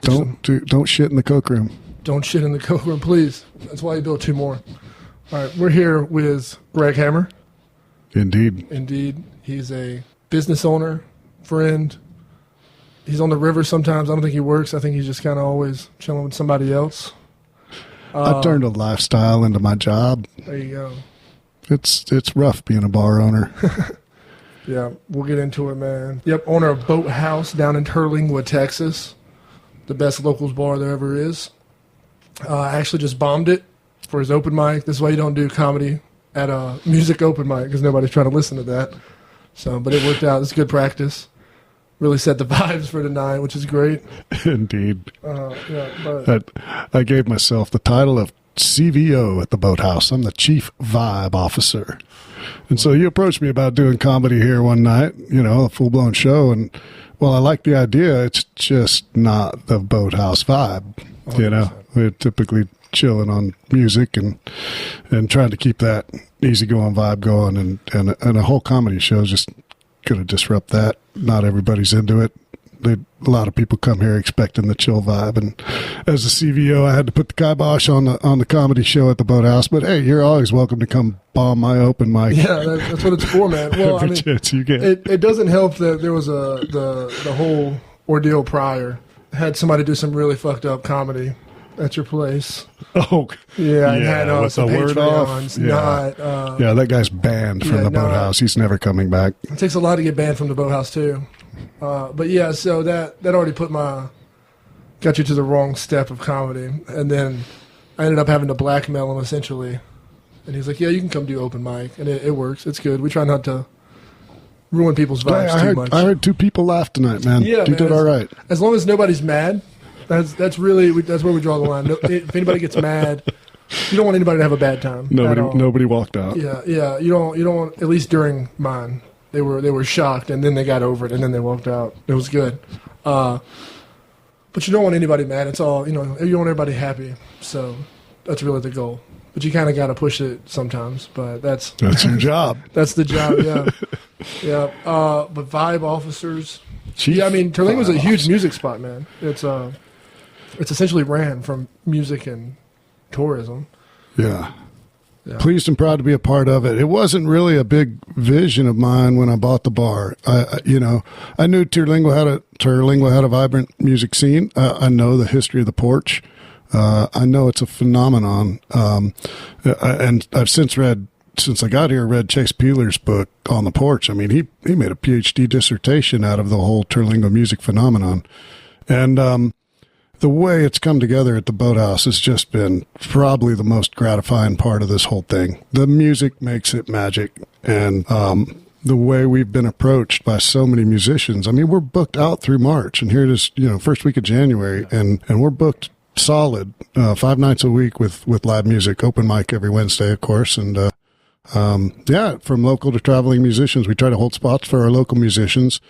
Don't shit in the coke room. Don't shit in the coke room, please. That's why you built 2 more. All right, we're here with Greg Hammer. Indeed. He's a business owner, friend. He's on the river sometimes. I don't think he works. I think he's just kind of always chilling with somebody else. I turned a lifestyle into my job. There you go. It's rough being a bar owner. Yeah, we'll get into it, man. Yep, owner of Boathouse down in Terlingua, Texas. The best locals bar there ever is. I actually just bombed it for his open mic. This is why you don't do comedy at a music open mic, because nobody's trying to listen to that. So, but it worked out. It's good practice. Really set the vibes for tonight, which is great. Indeed. But I gave myself the title of CVO at the Boathouse. I'm the Chief Vibe Officer. And so you approached me about doing comedy here one night, a full-blown show. And, well, I like the idea. It's just not the Boathouse vibe. 100%. We're typically chilling on music and trying to keep that easygoing vibe going. And a whole comedy show is just going to disrupt that. Not everybody's into it. A lot of people come here expecting the chill vibe, and as a CVO, I had to put the kibosh on the comedy show at the Boathouse. But hey, you're always welcome to come bomb my open mic. Yeah, that's what it's for, man. Well, Every chance you get. It doesn't help that there was the whole ordeal prior. Had somebody do some really fucked up comedy at your place. Oh, yeah, and had with some the word off. Patreons. Yeah, that guy's banned from the Boathouse. He's never coming back. It takes a lot to get banned from the Boathouse too. But yeah, so that already got you to the wrong step of comedy, and then I ended up having to blackmail him essentially. And he's like, "Yeah, you can come do open mic," and it works. It's good. We try not to ruin people's vibes too much. I heard 2 people laugh tonight, man. Yeah, you did all right. As long as nobody's mad, that's where we draw the line. If anybody gets mad, you don't want anybody to have a bad time. Nobody walked out. Yeah. You don't want, at least during mine. They were shocked, and then they got over it, and then they walked out. It was good. But you don't want anybody mad. It's all, you want everybody happy. So that's really the goal. But you kind of got to push it sometimes. But that's your job. That's the job, yeah. Yeah. But vibe officers. Chief Terling was a huge music spot, man. It's essentially ran from music and tourism. Yeah. Pleased and proud to be a part of it. It wasn't really a big vision of mine when I bought the bar. I knew Terlingua had a vibrant music scene. I know the history of the porch. I know it's a phenomenon. And I've since I got here, read Chase Peeler's book on the porch. I mean, he made a PhD dissertation out of the whole Terlingua music phenomenon. And, the way it's come together at the Boathouse has just been probably the most gratifying part of this whole thing. The music makes it magic, and the way we've been approached by so many musicians. I mean, we're booked out through March, and here it is, first week of January, and we're booked solid 5 nights a week with live music, open mic every Wednesday, of course, and from local to traveling musicians. We try to hold spots for our local musicians.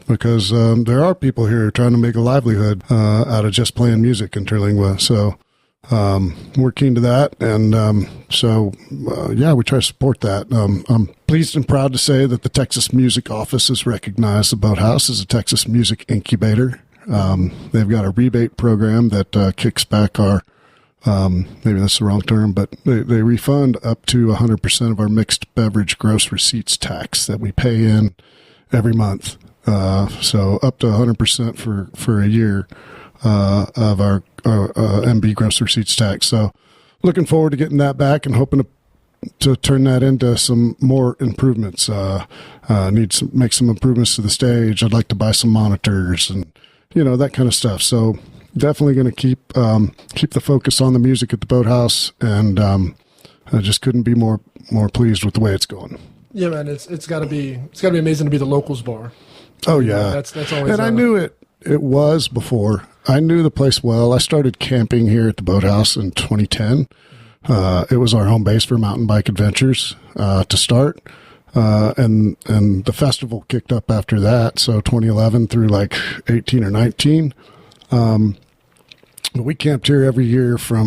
Because there are people here trying to make a livelihood out of just playing music in Terlingua. So we're keen to that. And we try to support that. I'm pleased and proud to say that the Texas Music Office has recognized the Boathouse as a Texas music incubator. They've got a rebate program that kicks back our maybe that's the wrong term, but they refund up to 100% of our mixed beverage gross receipts tax that we pay in every month. So up to 100% for a year of our MB gross receipts tax. So looking forward to getting that back and hoping to turn that into some more improvements. Make some improvements to the stage. I'd like to buy some monitors and that kind of stuff. So definitely going to keep the focus on the music at the Boathouse, and I just couldn't be more pleased with the way it's going. Yeah, man, it's got to be amazing to be the locals bar. Oh yeah, that's always. And I knew it was before. I knew the place well. I started camping here at the Boathouse in 2010. It was our home base for mountain bike adventures to start, and the festival kicked up after that. So 2011 through like 18 or 19. We camped here every year for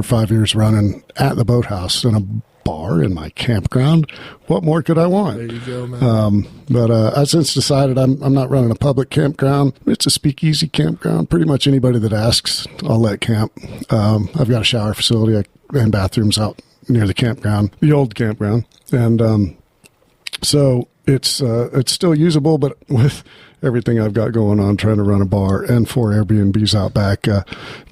5 years running at the Boathouse, and bar in my campground. What more could I want? There you go, man. But I since decided I'm not running a public campground. It's a speakeasy campground. Pretty much anybody that asks, I'll let camp. I've got a shower facility and bathrooms out near the campground, the old campground. And so it's still usable, but with everything I've got going on, trying to run a bar and 4 Airbnbs out back,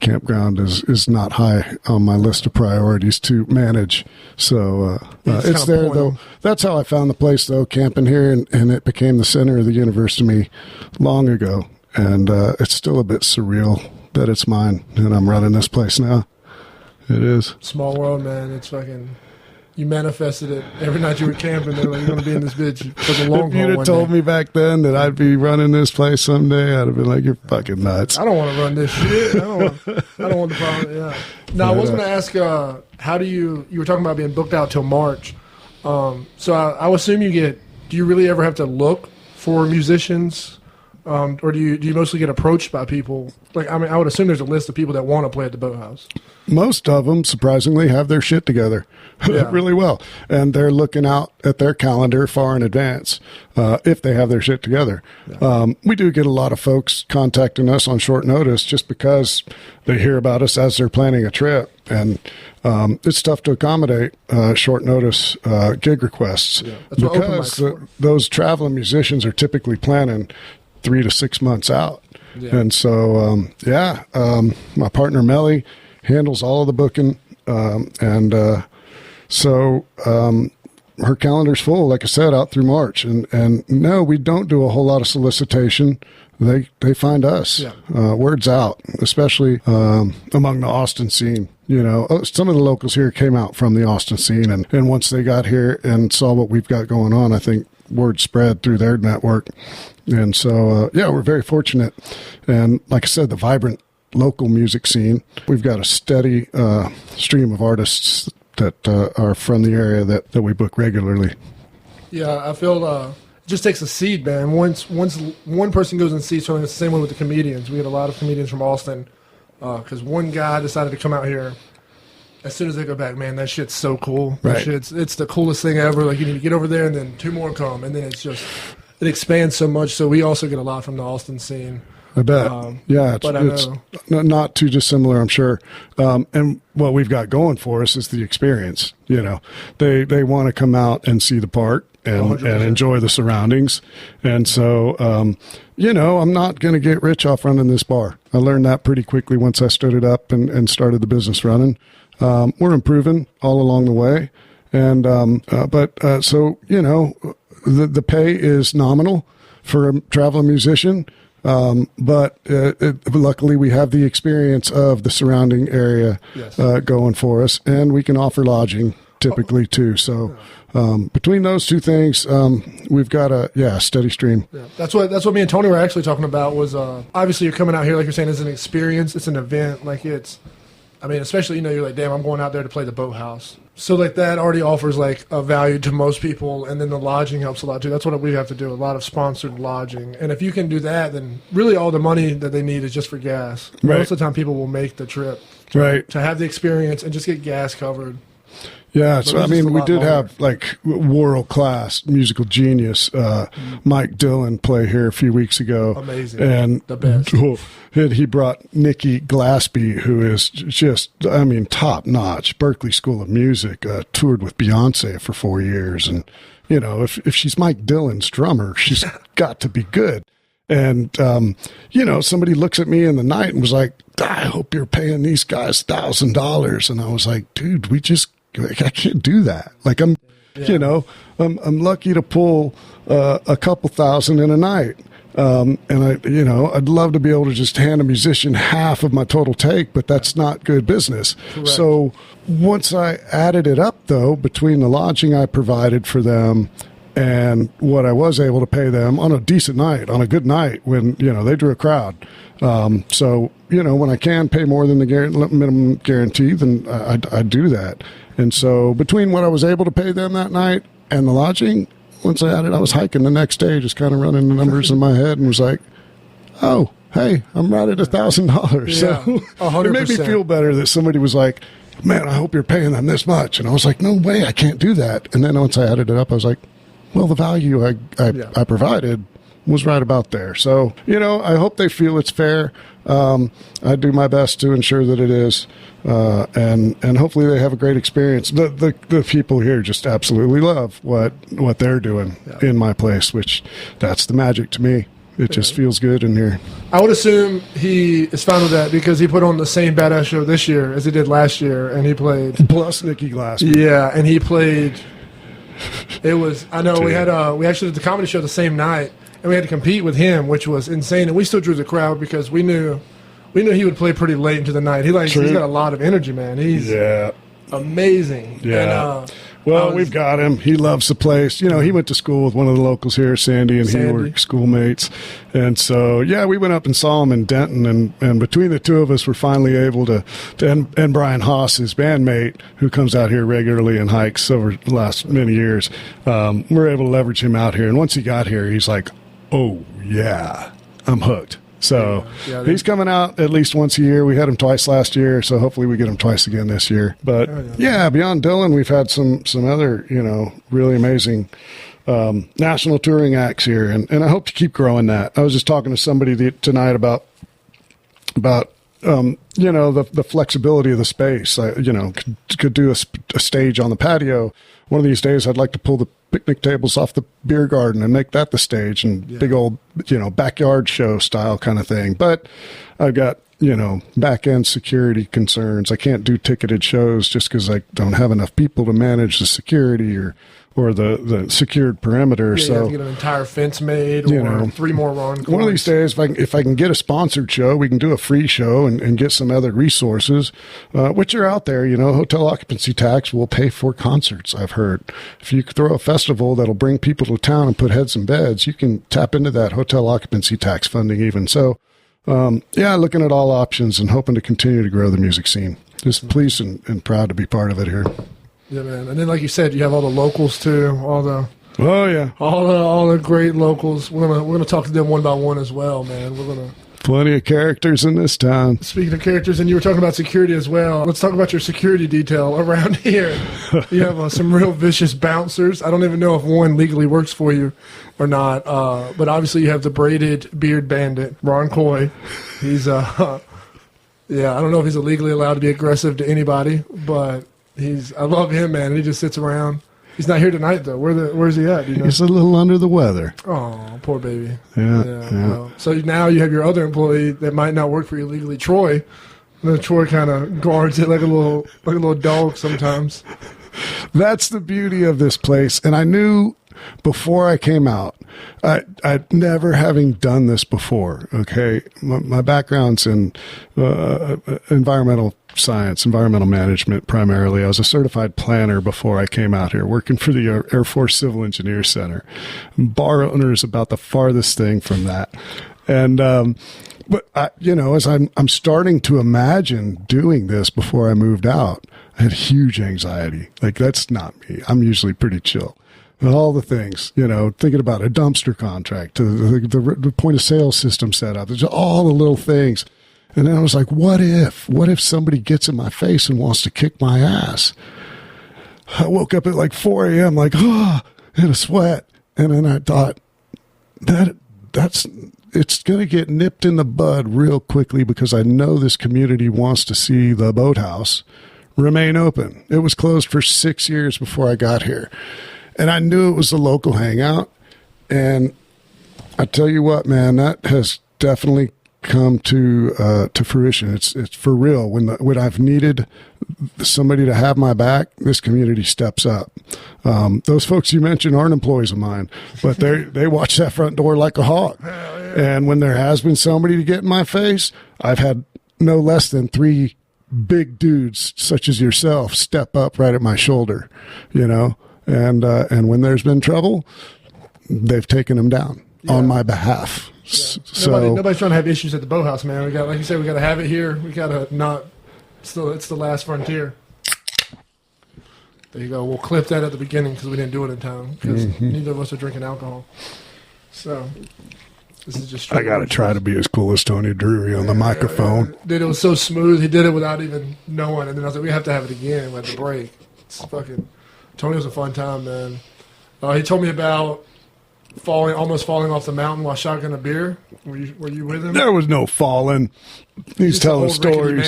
campground is not high on my list of priorities to manage. So it's there, though. That's how I found the place, though, camping here, and it became the center of the universe to me long ago. And it's still a bit surreal that it's mine, and I'm running this place now. It is. Small world, man. It's fucking... You manifested it. Every night you were camping, they're like, you're going to be in this bitch for the long haul. If you'd have told me back then that I'd be running this place someday, I'd have been like, you're fucking nuts. I don't want to run this shit. I don't want the problem. Yeah. Now, I was going to ask, how do you were talking about being booked out till March. So I would assume do you really ever have to look for musicians? Or do you mostly get approached by people? Like, I mean, I would assume there's a list of people that want to play at the Boathouse. Most of them, surprisingly, have their shit together really well. And they're looking out at their calendar far in advance if they have their shit together. Yeah. We do get a lot of folks contacting us on short notice just because they hear about us as they're planning a trip. And it's tough to accommodate short notice gig requests because those traveling musicians are typically planning 3 to 6 months out. Yeah. And so, my partner Melly handles all of the booking. So her calendar's full, like I said, out through March. And no, we don't do a whole lot of solicitation. They find us. Yeah. Word's out, especially among the Austin scene. You know, some of the locals here came out from the Austin scene. And once they got here and saw what we've got going on, I think word spread through their network. And so, we're very fortunate. And like I said, the vibrant local music scene, we've got a steady stream of artists that are from the area that we book regularly. Yeah, I feel it just takes a seed, man. Once one person goes and sees something, it's the same way with the comedians. We get a lot of comedians from Austin because one guy decided to come out here. As soon as they go back, man, that shit's so cool. Right. It's the coolest thing ever. Like, you need to get over there, and then 2 more come, and then it expands so much. So we also get a lot from the Austin scene. I bet. It's not too dissimilar, I'm sure. And what we've got going for us is the experience. You know, they want to come out and see the park and enjoy the surroundings. And so, I'm not going to get rich off running this bar. I learned that pretty quickly once I stood it up and started the business running. We're improving all along the way. And, the pay is nominal for a traveling musician. But luckily we have the experience of the surrounding area going for us, and we can offer lodging typically too. So between those two things, we've got a steady stream. Yeah. That's what me and Tony were actually talking about was obviously you're coming out here, like you're saying, it's an experience, it's an event, like especially, you're like, damn, I'm going out there to play the Boathouse. So like that already offers like a value to most people, and then the lodging helps a lot too. That's what we have to do, a lot of sponsored lodging. And if you can do that, then really all the money that they need is just for gas. Right. Most of the time people will make the trip to have the experience and just get gas covered. Yeah, so we did have like world-class musical genius Mike Dillon play here a few weeks ago. Amazing, and the best. He brought Nikki Glaspie, who is just, top-notch. Berklee School of Music, toured with Beyonce for 4 years, and if she's Mike Dillon's drummer, she's got to be good. And somebody looks at me in the night and was like, "I hope you're paying these guys $1,000," and I was like, "Dude, I can't do that. Like I'm lucky to pull a couple thousand in a night. And I'd love to be able to just hand a musician half of my total take, but that's not good business." Correct. So once I added it up though, between the lodging I provided for them and what I was able to pay them on a decent night, on a good night when, they drew a crowd. When I can pay more than the minimum guarantee, then I do that. And so between what I was able to pay them that night and the lodging, once I added, I was hiking the next day, just kind of running the numbers in my head and was like, oh, hey, I'm right at $1,000. Yeah, so 100%. It made me feel better that somebody was like, man, I hope you're paying them this much. And I was like, no way, I can't do that. And then once I added it up, I was like, well, the value I provided was right about there. So, I hope they feel it's fair. I do my best to ensure that it is. And hopefully they have a great experience. The people here just absolutely love what they're doing in my place, which that's the magic to me. It just feels good in here. I would assume he is fine with that because he put on the same badass show this year as he did last year, and he played plus Nikki Glassman. Yeah, and he played. It was. I know we actually did the comedy show the same night, and we had to compete with him, which was insane. And we still drew the crowd because we knew he would play pretty late into the night. He's got a lot of energy, man. He's amazing. Yeah. And, we've got him. He loves the place. He went to school with one of the locals here, Sandy, and he were schoolmates. And so, we went up and saw him in Denton. And between the two of us, we're finally able to and Brian Haas, his bandmate, who comes out here regularly and hikes over the last many years, we're able to leverage him out here. And once he got here, he's like, oh, yeah, I'm hooked. So he's coming out at least once a year. We had him twice last year, so hopefully we get him twice again this year. But beyond Dylan, we've had some other really amazing national touring acts here, and I hope to keep growing that. I was just talking to somebody tonight about the flexibility of the space. I could do a stage on the patio. One of these days, I'd like to pull the picnic tables off the beer garden and make that the stage and big old, backyard show style kind of thing. But I've got, back end security concerns. I can't do ticketed shows just because I don't have enough people to manage the security or the secured perimeter. So you have to get an entire fence made or 3 more encores. One of these days, if I can get a sponsored show, we can do a free show and get some other resources, which are out there. Hotel occupancy tax will pay for concerts, I've heard. If you throw a festival that'll bring people to town and put heads in beds, you can tap into that hotel occupancy tax funding even. So, looking at all options and hoping to continue to grow the music scene. Just pleased and proud to be part of it here. Yeah, man. And then, like you said, you have all the locals too. All the great locals. We're gonna talk to them one by one as well, man. We're gonna plenty of characters in this town. Speaking of characters, and you were talking about security as well. Let's talk about your security detail around here. You have some real vicious bouncers. I don't even know if one legally works for you or not. But obviously, you have the braided beard bandit, Ron Coy. He's I don't know if he's illegally allowed to be aggressive to anybody, but I love him, man. He just sits around. He's not here tonight, though. Where's he at? He's a little under the weather. Oh, poor baby. Yeah. Well, so now you have your other employee that might not work for you legally, Troy. And then Troy kind of guards it like a little dog sometimes. That's the beauty of this place. And I knew before I came out, I never having done this before. Okay, my background's in environmental science, environmental management primarily. I was a certified planner before I came out here, working for the Air Force Civil Engineer Center. Bar owner is about the farthest thing from that. And but as I'm starting to imagine doing this before I moved out, I had huge anxiety. Like, that's not me. I'm usually pretty chill. All the things, thinking about a dumpster contract, to the point of sale system set up, there's all the little things. And then I was like, what if somebody gets in my face and wants to kick my ass? I woke up at like 4 a.m. like, in a sweat. And then I thought it's going to get nipped in the bud real quickly because I know this community wants to see the Boathouse remain open. It was closed for 6 years before I got here. And I knew it was a local hangout. And I tell you what, man, that has definitely come to fruition. It's for real. When I've needed somebody to have my back, this community steps up. Those folks you mentioned aren't employees of mine, but they watch that front door like a hawk. Yeah. And when there has been somebody to get in my face, I've had no less than 3 big dudes such as yourself step up right at my shoulder, and when there's been trouble, they've taken them down on my behalf. Yeah. So nobody's trying to have issues at the Boathouse, man. We got, like you said, we got to have it here. We got to not. It's the last frontier. There you go. We'll clip that at the beginning because we didn't do it in time because neither of us are drinking alcohol. So, This is just. I got to try to be as cool as Tony Drury on the microphone. Dude, it was so smooth. He did it without even knowing. And then I was like, we have to have it again. We had to break. It's fucking. Tony was a fun time, man. He told me about almost falling off the mountain while shotgunning a beer. Were you with him? There was no falling. He's telling stories.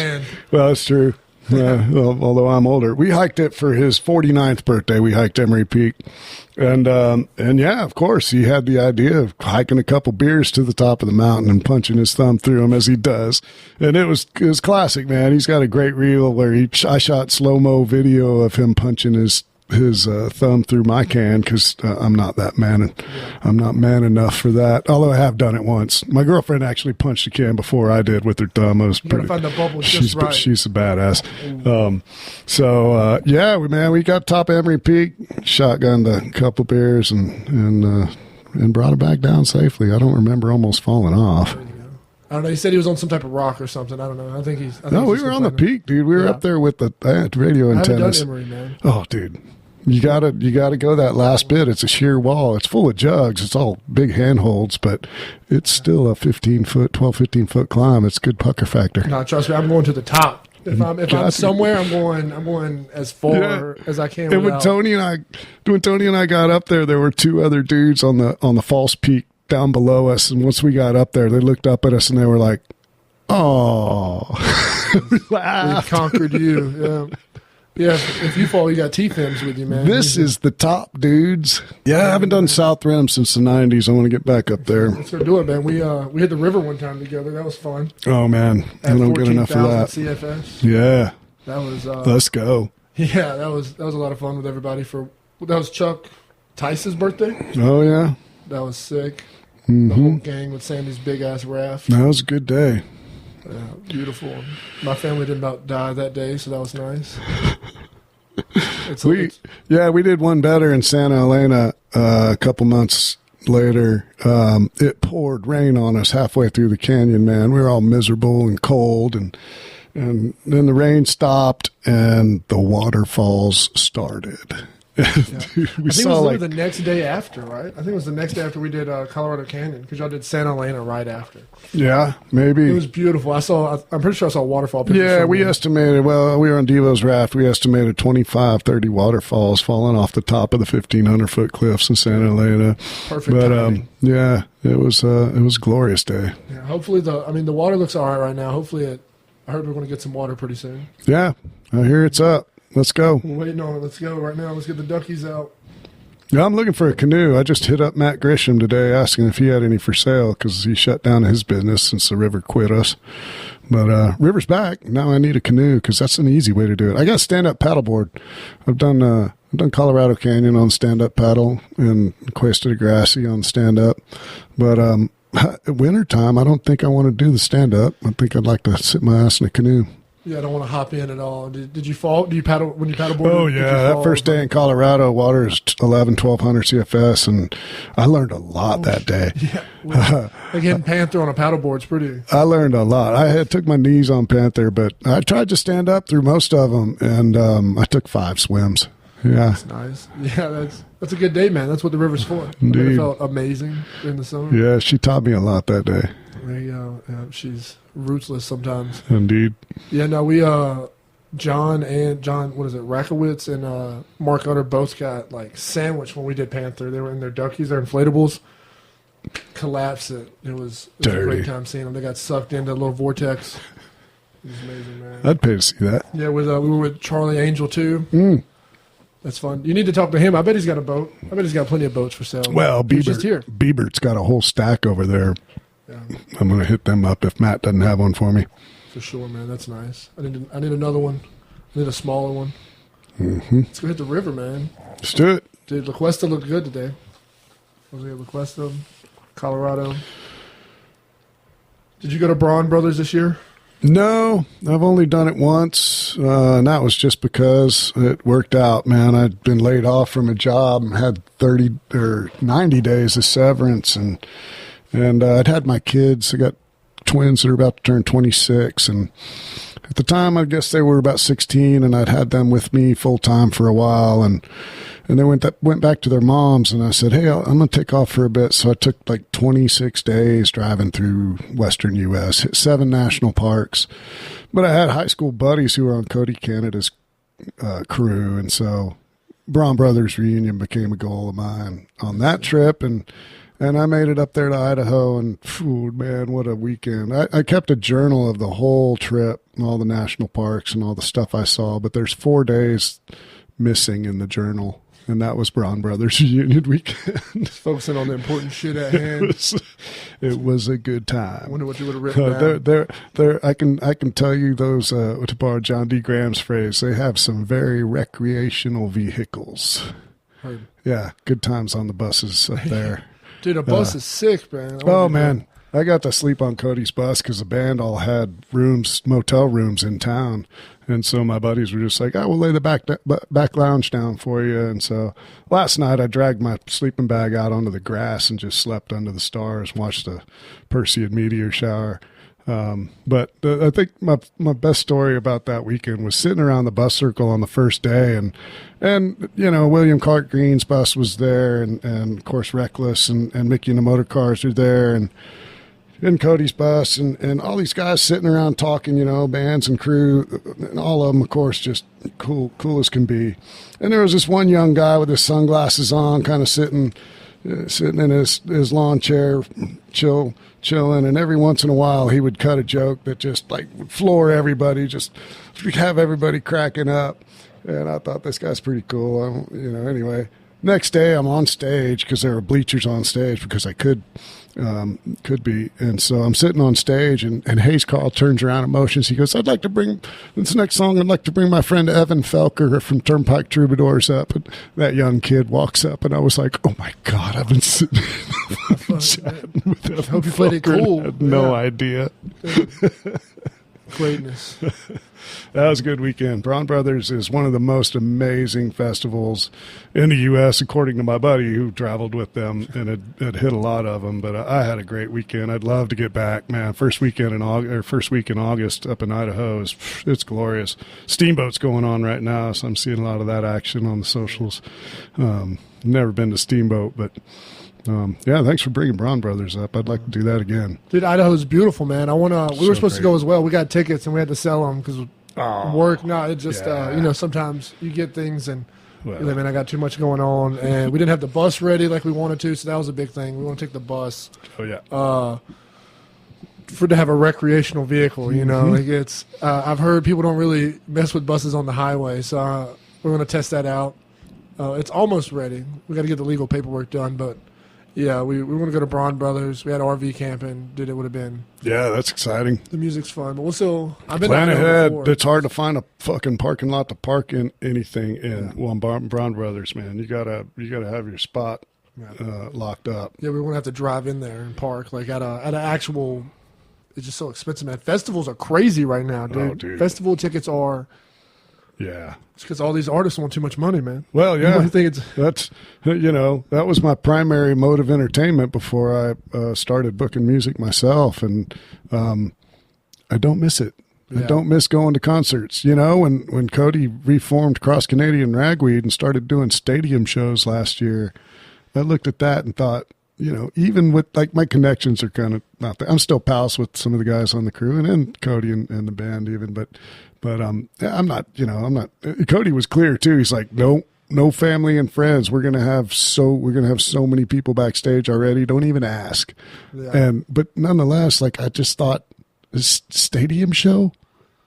Well, that's true. Although I'm older, we hiked it for his 49th birthday. We hiked Emery Peak, and yeah, of course, he had the idea of hiking a couple beers to the top of the mountain and punching his thumb through them as he does, and it was classic, man. He's got a great reel where I shot slow-mo video of him punching his thumb through my can because I'm not that man. I'm not man enough for that. Although I have done it once. My girlfriend actually punched a can before I did with her thumb. I was pretty. Find the bubble just right. She's a badass. We got top Emery Peak, shotgunned a couple beers, and brought it back down safely. I don't remember almost falling off. I don't know. He said he was on some type of rock or something. I don't know. I think he's. We were on the peak, dude. We were up there with the radio antennas. I haven't done Emery, man. Oh, dude. You gotta go that last bit. It's a sheer wall. It's full of jugs. It's all big handholds, but it's still a 15 foot climb. It's good pucker factor. No, trust me, I'm going to the top. If I'm somewhere, I'm going as far as I can. And when Tony and I got up there were two other dudes on the false peak down below us, and once we got up there, they looked up at us and they were like, "Oh, we conquered you." Yeah. Yeah, if you fall, you got T-Fims with you, man. This is the top, dudes. Yeah, I haven't done South Rim since the 90s. I want to get back up there. Let's go do it, man. We hit the river one time together. That was fun. Oh, man. I don't get enough of that. CFS. Yeah. That was... Let's go. Yeah, that was a lot of fun with everybody. That was Chuck Tice's birthday. Oh, yeah. That was sick. Mm-hmm. The whole gang with Sandy's big-ass raft. That was a good day. Yeah, beautiful. My family didn't about die that day, so that was nice. We did one better in Santa Elena a couple months later. It poured rain on us halfway through the canyon, man. We were all miserable and cold, and then the rain stopped and the waterfalls started. Yeah. Dude, I think it was the next day after, right? I think it was the next day after we did Colorado Canyon because y'all did Santa Elena right after. Yeah, maybe. It was beautiful. I'm pretty sure I saw waterfall pictures. Yeah, we estimated, we were on Devo's raft. We estimated 25, 30 waterfalls falling off the top of the 1,500-foot cliffs in Santa Elena. Perfect timing. Yeah, it was a glorious day. Yeah, hopefully the water looks all right now. Hopefully I heard we're going to get some water pretty soon. Yeah, I hear it's up. Let's go. We're waiting on it. Let's go right now. Let's get the duckies out. Yeah, I'm looking for a canoe. I just hit up Matt Grisham today asking if he had any for sale because he shut down his business since the river quit us. But river's back. Now I need a canoe because that's an easy way to do it. I got a stand-up paddleboard. I've done Colorado Canyon on stand-up paddle and Cuesta de Gracia on stand-up. But wintertime, I don't think I want to do the stand-up. I think I'd like to sit my ass in a canoe. Yeah, I don't want to hop in at all. Did you fall? Do you paddle when you paddleboard? Oh yeah, that first day in Colorado, water is 1,1200 CFS, and I learned a lot that day. Yeah, like hitting Panther on a paddleboard's pretty. I learned a lot. I took my knees on Panther, but I tried to stand up through most of them, and I took 5 swims. Yeah, that's nice. Yeah, that's a good day, man. That's what the river's for. Indeed. It felt amazing in the summer. Yeah, she taught me a lot that day. There you go. Yeah, she's ruthless sometimes. Indeed. Yeah, no, we John, what is it, Rakowitz and Mark Utter both got like sandwiched when we did Panther. They were in their duckies, their inflatables. Collapsed it. It was a great time seeing them. They got sucked into a little vortex. It was amazing, man. I'd pay to see that. Yeah, we were with Charlie Angel too. That's fun. You need to talk to him. I bet he's got a boat. I bet he's got plenty of boats for sale. Well, Biebert's got a whole stack over there. Yeah. I'm going to hit them up if Matt doesn't have one for me. For sure, man. That's nice. I need another one. I need a smaller one. Mm-hmm. Let's go hit the river, man. Let's do it. Dude, La Cuesta looked good today. Was it La Cuesta, Colorado? Did you go to Braun Brothers this year? No, I've only done it once, and that was just because it worked out, man. I'd been laid off from a job and had 30 or 90 days of severance, and I'd had my kids. I got twins that are about to turn 26. And at the time, I guess they were about 16, and I'd had them with me full time for a while. And they went back to their moms, and I said, hey, I'm going to take off for a bit. So I took like 26 days driving through Western U.S., hit 7 national parks. But I had high school buddies who were on Cody Canada's crew, and so Braun Brothers reunion became a goal of mine on that trip, and I made it up there to Idaho, and man, what a weekend. I kept a journal of the whole trip, all the national parks and all the stuff I saw, but there's 4 days missing in the journal, and that was Braun Brothers reunion weekend. Focusing on the important shit at hand. It was a good time. I wonder what you would have written down. I can tell you those, to borrow John D. Graham's phrase, they have some very recreational vehicles. Heard. Yeah, good times on the buses up there. Dude, a bus is sick, man. Oh, man. I got to sleep on Cody's bus because the band all had motel rooms in town. And so my buddies were just like, we'll lay the back lounge down for you. And so last night I dragged my sleeping bag out onto the grass and just slept under the stars, watched the Perseid meteor shower. But I think my best story about that weekend was sitting around the bus circle on the first day, and William Clark Green's bus was there, and of course Reckless and Mickey and the Motor Cars were there, and Cody's bus, and all these guys sitting around talking, bands and crew, and all of them, of course, just cool as can be. And there was this one young guy with his sunglasses on, kind of sitting in his lawn chair, chilling, and every once in a while he would cut a joke that just like would floor everybody, just have everybody cracking up. And I thought, this guy's pretty cool. Anyway, next day I'm on stage because there were bleachers on stage because I could be. And so I'm sitting on stage, and Hayes Carl turns around and motions. He goes, I'd like to bring this next song. I'd like to bring my friend Evan Felker from Turnpike Troubadours up. And that young kid walks up, and I was like, oh my God, I've been sitting chatting with Evan. I hope you played it cool. I had no idea. Greatness. That was a good weekend. Braun Brothers is one of the most amazing festivals in the U.S., according to my buddy who traveled with them and had hit a lot of them. But I had a great weekend. I'd love to get back, man. First week in August up in Idaho it's glorious. Steamboat's going on right now, so I'm seeing a lot of that action on the socials. Never been to Steamboat, but thanks for bringing Braun Brothers up. I'd like to do that again. Dude, Idaho's beautiful, man. We were supposed to go as well. We got tickets and we had to sell them because work. No, it just sometimes you get things and I got too much going on, and we didn't have the bus ready like we wanted to, so that was a big thing. We want to take the bus. Oh yeah. To have a recreational vehicle, like it's. I've heard people don't really mess with buses on the highway, so we're going to test that out. It's almost ready. We got to get the legal paperwork done, but. Yeah, we want to go to Braun Brothers. We had RV camping. Dude, it would have been. Yeah, that's exciting. The music's fun, but we'll still. I've been plan ahead. It's hard to find a fucking parking lot to park in anything in. Well, Braun Brothers, man, you gotta have your spot locked up. Yeah, we won't have to drive in there and park like at an actual. It's just so expensive, man. Festivals are crazy right now, dude. Oh, dude. Festival tickets are. Yeah. It's because all these artists want too much money, man. Well, yeah. That's that was my primary mode of entertainment before I started booking music myself, and I don't miss it. Yeah. I don't miss going to concerts. When Cody reformed Cross Canadian Ragweed and started doing stadium shows last year, I looked at that and thought, even with my connections are kind of not there. I'm still pals with some of the guys on the crew and Cody and the band even, but I'm not, Cody was clear too. He's like, no family and friends. We're going to have so many people backstage already. Don't even ask. Yeah. But nonetheless, I just thought this stadium show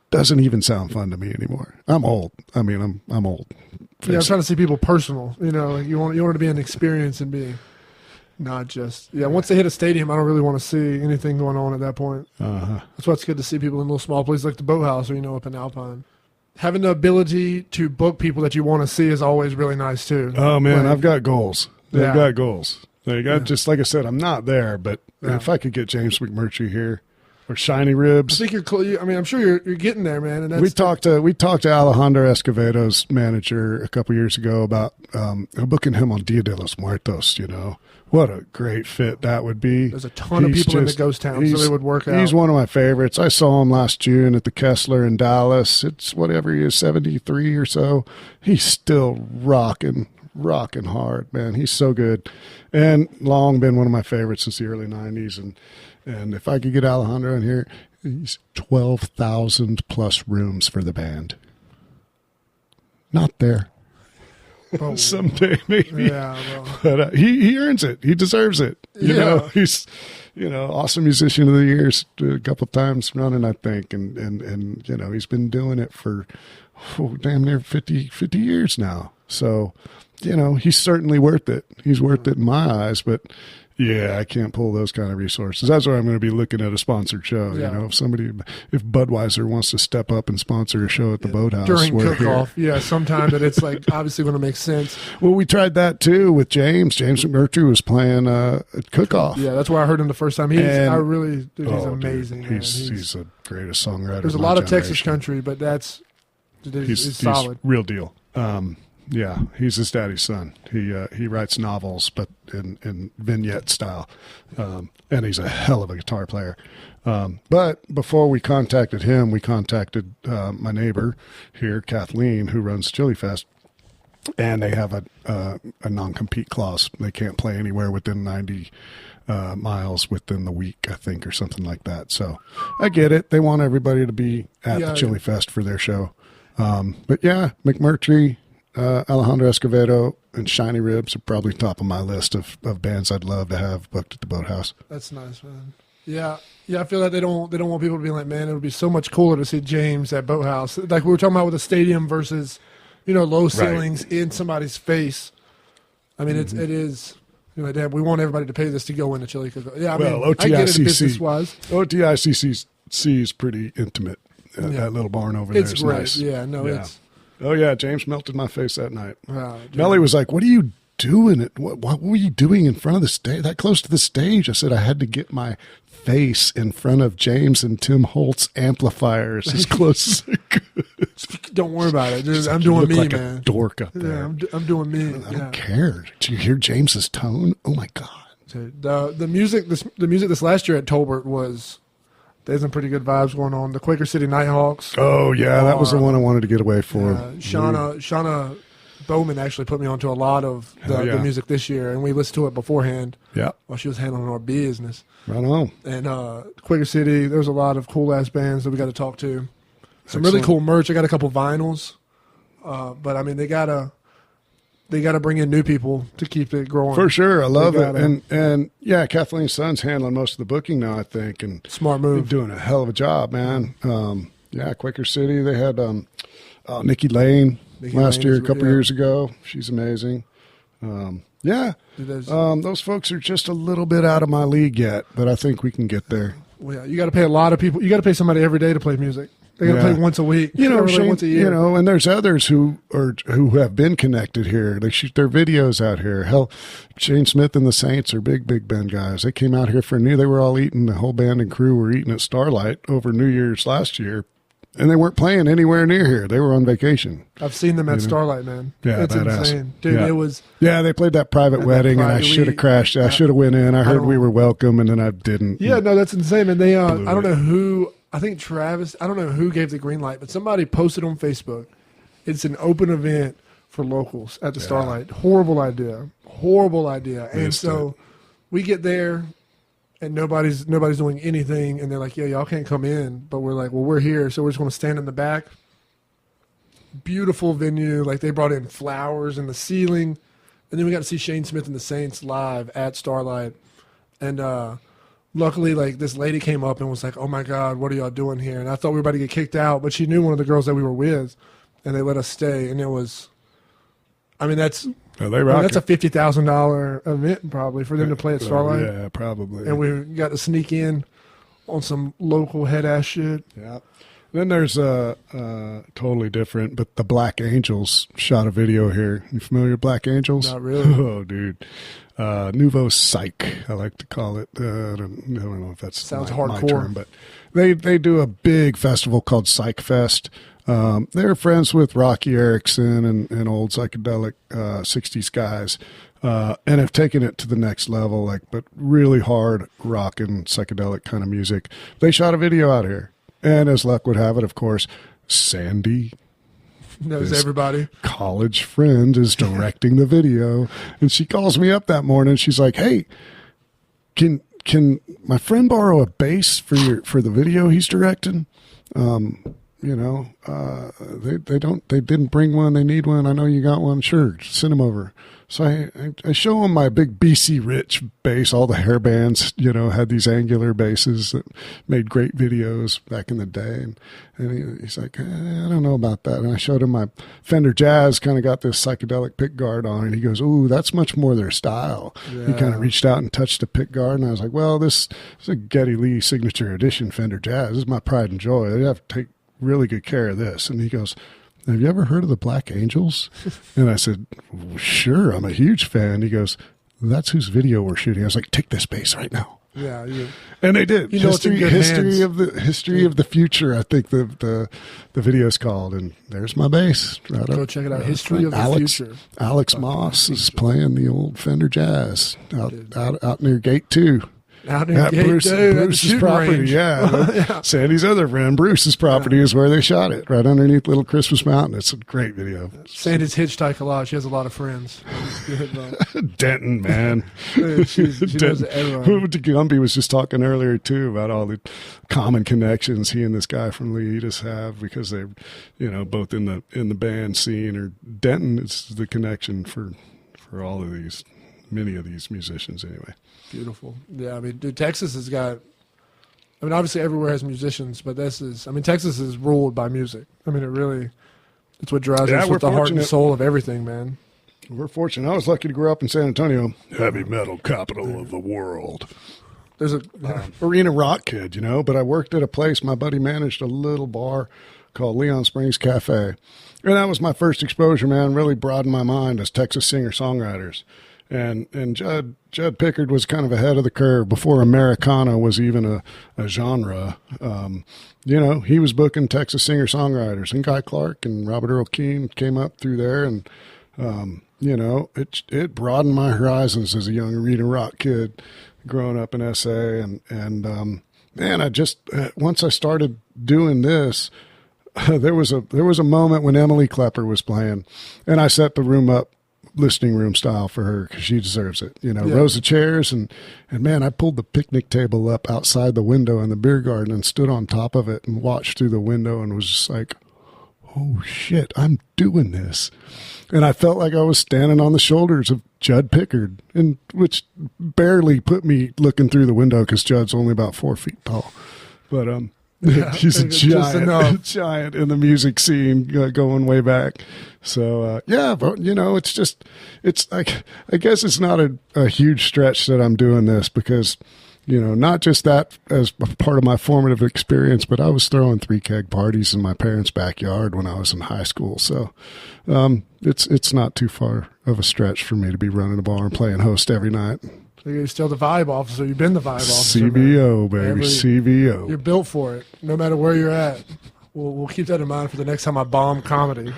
doesn't even sound fun to me anymore. I'm old. I mean, I'm old. Yeah, I'm trying to see people personal. You want it to be an experience and be not just once they hit a stadium, I don't really want to see anything going on at that point. That's why it's good to see people in little small places like the Boathouse or up in Alpine. Having the ability to book people that you want to see is always really nice too. Oh man, I've got goals. I've got goals. Just like I said, I'm not there, but if I could get James McMurtry here, or Shiny I Ribs. think I mean, I'm sure you're getting there, man. And that's We talked to Alejandro Escovedo's manager a couple years ago about booking him on Dia de los Muertos. You know, what a great fit that would be. There's a ton of people in the ghost town, so it would work out. He's one of my favorites. I saw him last June at the Kessler in Dallas. It's whatever he is, 73 or so. He's still rocking hard, man. He's so good, and long been one of my favorites since the early 90s. And if I could get Alejandro in here, he's 12,000 plus rooms for the band. Not there. Oh, someday maybe. Yeah, well. But he earns it. He deserves it. You know, he's awesome musician of the year a couple times running, I think, and he's been doing it for damn near 50 years now. So, he's certainly worth it. He's worth it in my eyes, but yeah, I can't pull those kind of resources. That's why I'm going to be looking at a sponsored show. Yeah. If Budweiser wants to step up and sponsor a show at the Boathouse during cook-off, sometime that it's like obviously going to make sense. Well, we tried that too with James. James McMurtry was playing a cook-off. Yeah, that's where I heard him the first time. He's amazing. Dude, he's the greatest songwriter. There's a lot of Texas country, but he's solid, real deal. Yeah, he's his daddy's son. He writes novels, but in vignette style, and he's a hell of a guitar player. But before we contacted him, we contacted my neighbor here, Kathleen, who runs Chili Fest, and they have a non-compete clause. They can't play anywhere within 90 miles within the week, I think, or something like that. So I get it. They want everybody to be at the Chili Fest for their show. But yeah, McMurtry, Alejandro Escovedo, and Shiny Ribs are probably top of my list of bands I'd love to have booked at the Boathouse. That's nice, man. Yeah. I feel like they don't want people to be like, man, it would be so much cooler to see James at Boathouse. Like we were talking about with a stadium versus, low ceilings in somebody's face. I mean, it is. Damn, we want everybody to pay this to go in the Chili Cook. Yeah, I mean, I get it business-wise. OTICC is pretty intimate. That little barn over there is great. Nice. Yeah, it's. Oh, yeah, James melted my face that night. Melly was like, what are you doing? What were you doing in front of the stage, that close to the stage? I said, I had to get my face in front of James and Tim Holt's amplifiers as close as I could. Don't worry about it. I'm doing me, like man. A dork up there. Yeah, I'm doing me. I don't care. Did you hear James's tone? Oh, my God. The music this last year at Tolbert was... There's some pretty good vibes going on. The Quaker City Nighthawks. Oh, yeah. That was the one I wanted to get away for. Shauna Bowman actually put me onto a lot of the music this year, and we listened to it beforehand while she was handling our business. Right on. And Quaker City, there's a lot of cool-ass bands that we got to talk to. Some really cool merch. I got a couple vinyls. But, I mean, they got to bring in new people to keep it growing. For sure. I love it. And yeah, Kathleen's son's handling most of the booking now, I think. And smart move. Doing a hell of a job, man. Quaker City, they had Nikki Lane last year, a couple years ago. She's amazing. Those folks are just a little bit out of my league yet, but I think we can get there. Well, yeah, you got to pay a lot of people. You got to pay somebody every day to play music. They got to play once a week, once a year. And there's others who have been connected here. They shoot their videos out here. Hell, Shane Smith and the Saints are big band guys. They came out here for they were all eating. The whole band and crew were eating at Starlight over New Year's last year, and they weren't playing anywhere near here. They were on vacation. I've seen them at Starlight, man. Yeah, it's insane, dude. It was. Yeah, they played that private wedding, and I should have crashed. I should have went in. I heard we were welcome, and then I didn't. Yeah, no, that's insane. And they, I don't know who. I think Travis, I don't know who gave the green light, but somebody posted on Facebook. It's an open event for locals at the Starlight. Horrible idea. And so we get there and nobody's doing anything. And they're like, yeah, y'all can't come in. But we're like, well, we're here. So we're just going to stand in the back. Beautiful venue. Like they brought in flowers in the ceiling. And then we got to see Shane Smith and the Saints live at Starlight. And, luckily, like this lady came up and was like, "Oh my God, what are y'all doing here?" And I thought we were about to get kicked out, but she knew one of the girls that we were with, and they let us stay. And it was, I mean, that's a $50,000 event probably for them to play at Starlight. Yeah, probably. And we got to sneak in on some local head ass shit. Yeah. Then there's totally different, but the Black Angels shot a video here. You familiar with Black Angels? Not really. Oh, dude. Nouveau Psych, I like to call it. I don't know if that's Sounds my hardcore. term, but they do a big festival called Psych Fest. They're friends with Rocky Erickson and old psychedelic 60s guys, and have taken it to the next level, but really hard rock and psychedelic kind of music. They shot a video out here. And as luck would have it, of course, Sandy Knows everybody. College friend is directing the video. And she calls me up that morning. She's like, hey, can my friend borrow a bass for the video he's directing? They didn't bring one. They need one. I know you got one. Sure, send them over. So I show him my big BC Rich bass. All the hair bands, had these angular basses that made great videos back in the day. And he's like, I don't know about that. And I showed him my Fender Jazz, kind of got this psychedelic pick guard on. And he goes, ooh, that's much more their style. Yeah. He kind of reached out and touched the pick guard. And I was like, well, this is a Geddy Lee Signature Edition Fender Jazz. This is my pride and joy. They have to take really good care of this. And he goes, have you ever heard of the Black Angels? And I said, sure, I'm a huge fan. He goes, that's whose video we're shooting. I was like, take this bass right now. Yeah, and they did. History of the future, I think the video's called. And there's my bass. Go check it out. History of the future. Alex Moss is playing the old Fender Jazz out near Gate 2. Out in Bruce's property, yeah. Sandy's other friend, Bruce's property, is where they shot it, right underneath Little Christmas Mountain. It's a great video. Sandy's hitchhike a lot. She has a lot of friends. Denton, man. she knows everyone. Gumby was just talking earlier, too, about all the common connections he and this guy from Leidas have because they're, both in the band scene. Or Denton is the connection for all of these, many of these musicians anyway. Beautiful. Yeah, dude, Texas has got, obviously everywhere has musicians, but Texas is ruled by music. It's what drives us with the heart and soul of everything, man. We're fortunate. I was lucky to grow up in San Antonio, heavy metal capital of the world. There's a arena rock kid, but I worked at a place, my buddy managed a little bar called Leon Springs Cafe. And that was my first exposure, man, really broadened my mind as Texas singer-songwriters. And Judd Pickard was kind of ahead of the curve before Americana was even a genre. He was booking Texas singer-songwriters, and Guy Clark and Robert Earl Keen came up through there, and it broadened my horizons as a young arena rock kid growing up in SA. And I just once I started doing this, there was a moment when Emily Klepper was playing, and I set the room up listening room style for her because she deserves it. Rows of chairs and man, I pulled the picnic table up outside the window in the beer garden and stood on top of it and watched through the window and was just like, oh shit, I'm doing this. And I felt like I was standing on the shoulders of Judd Pickard, and which barely put me looking through the window because Judd's only about 4 feet tall. But he's a giant in the music scene going way back. So, but, I guess it's not a huge stretch that I'm doing this because, not just that as part of my formative experience, but I was throwing 3-keg parties in my parents' backyard when I was in high school. So, it's not too far of a stretch for me to be running a bar and playing host every night. So you're still the vibe officer. You've been the vibe officer. CVO, man. Baby. CVO. You're built for it, no matter where you're at. We'll keep that in mind for the next time I bomb comedy.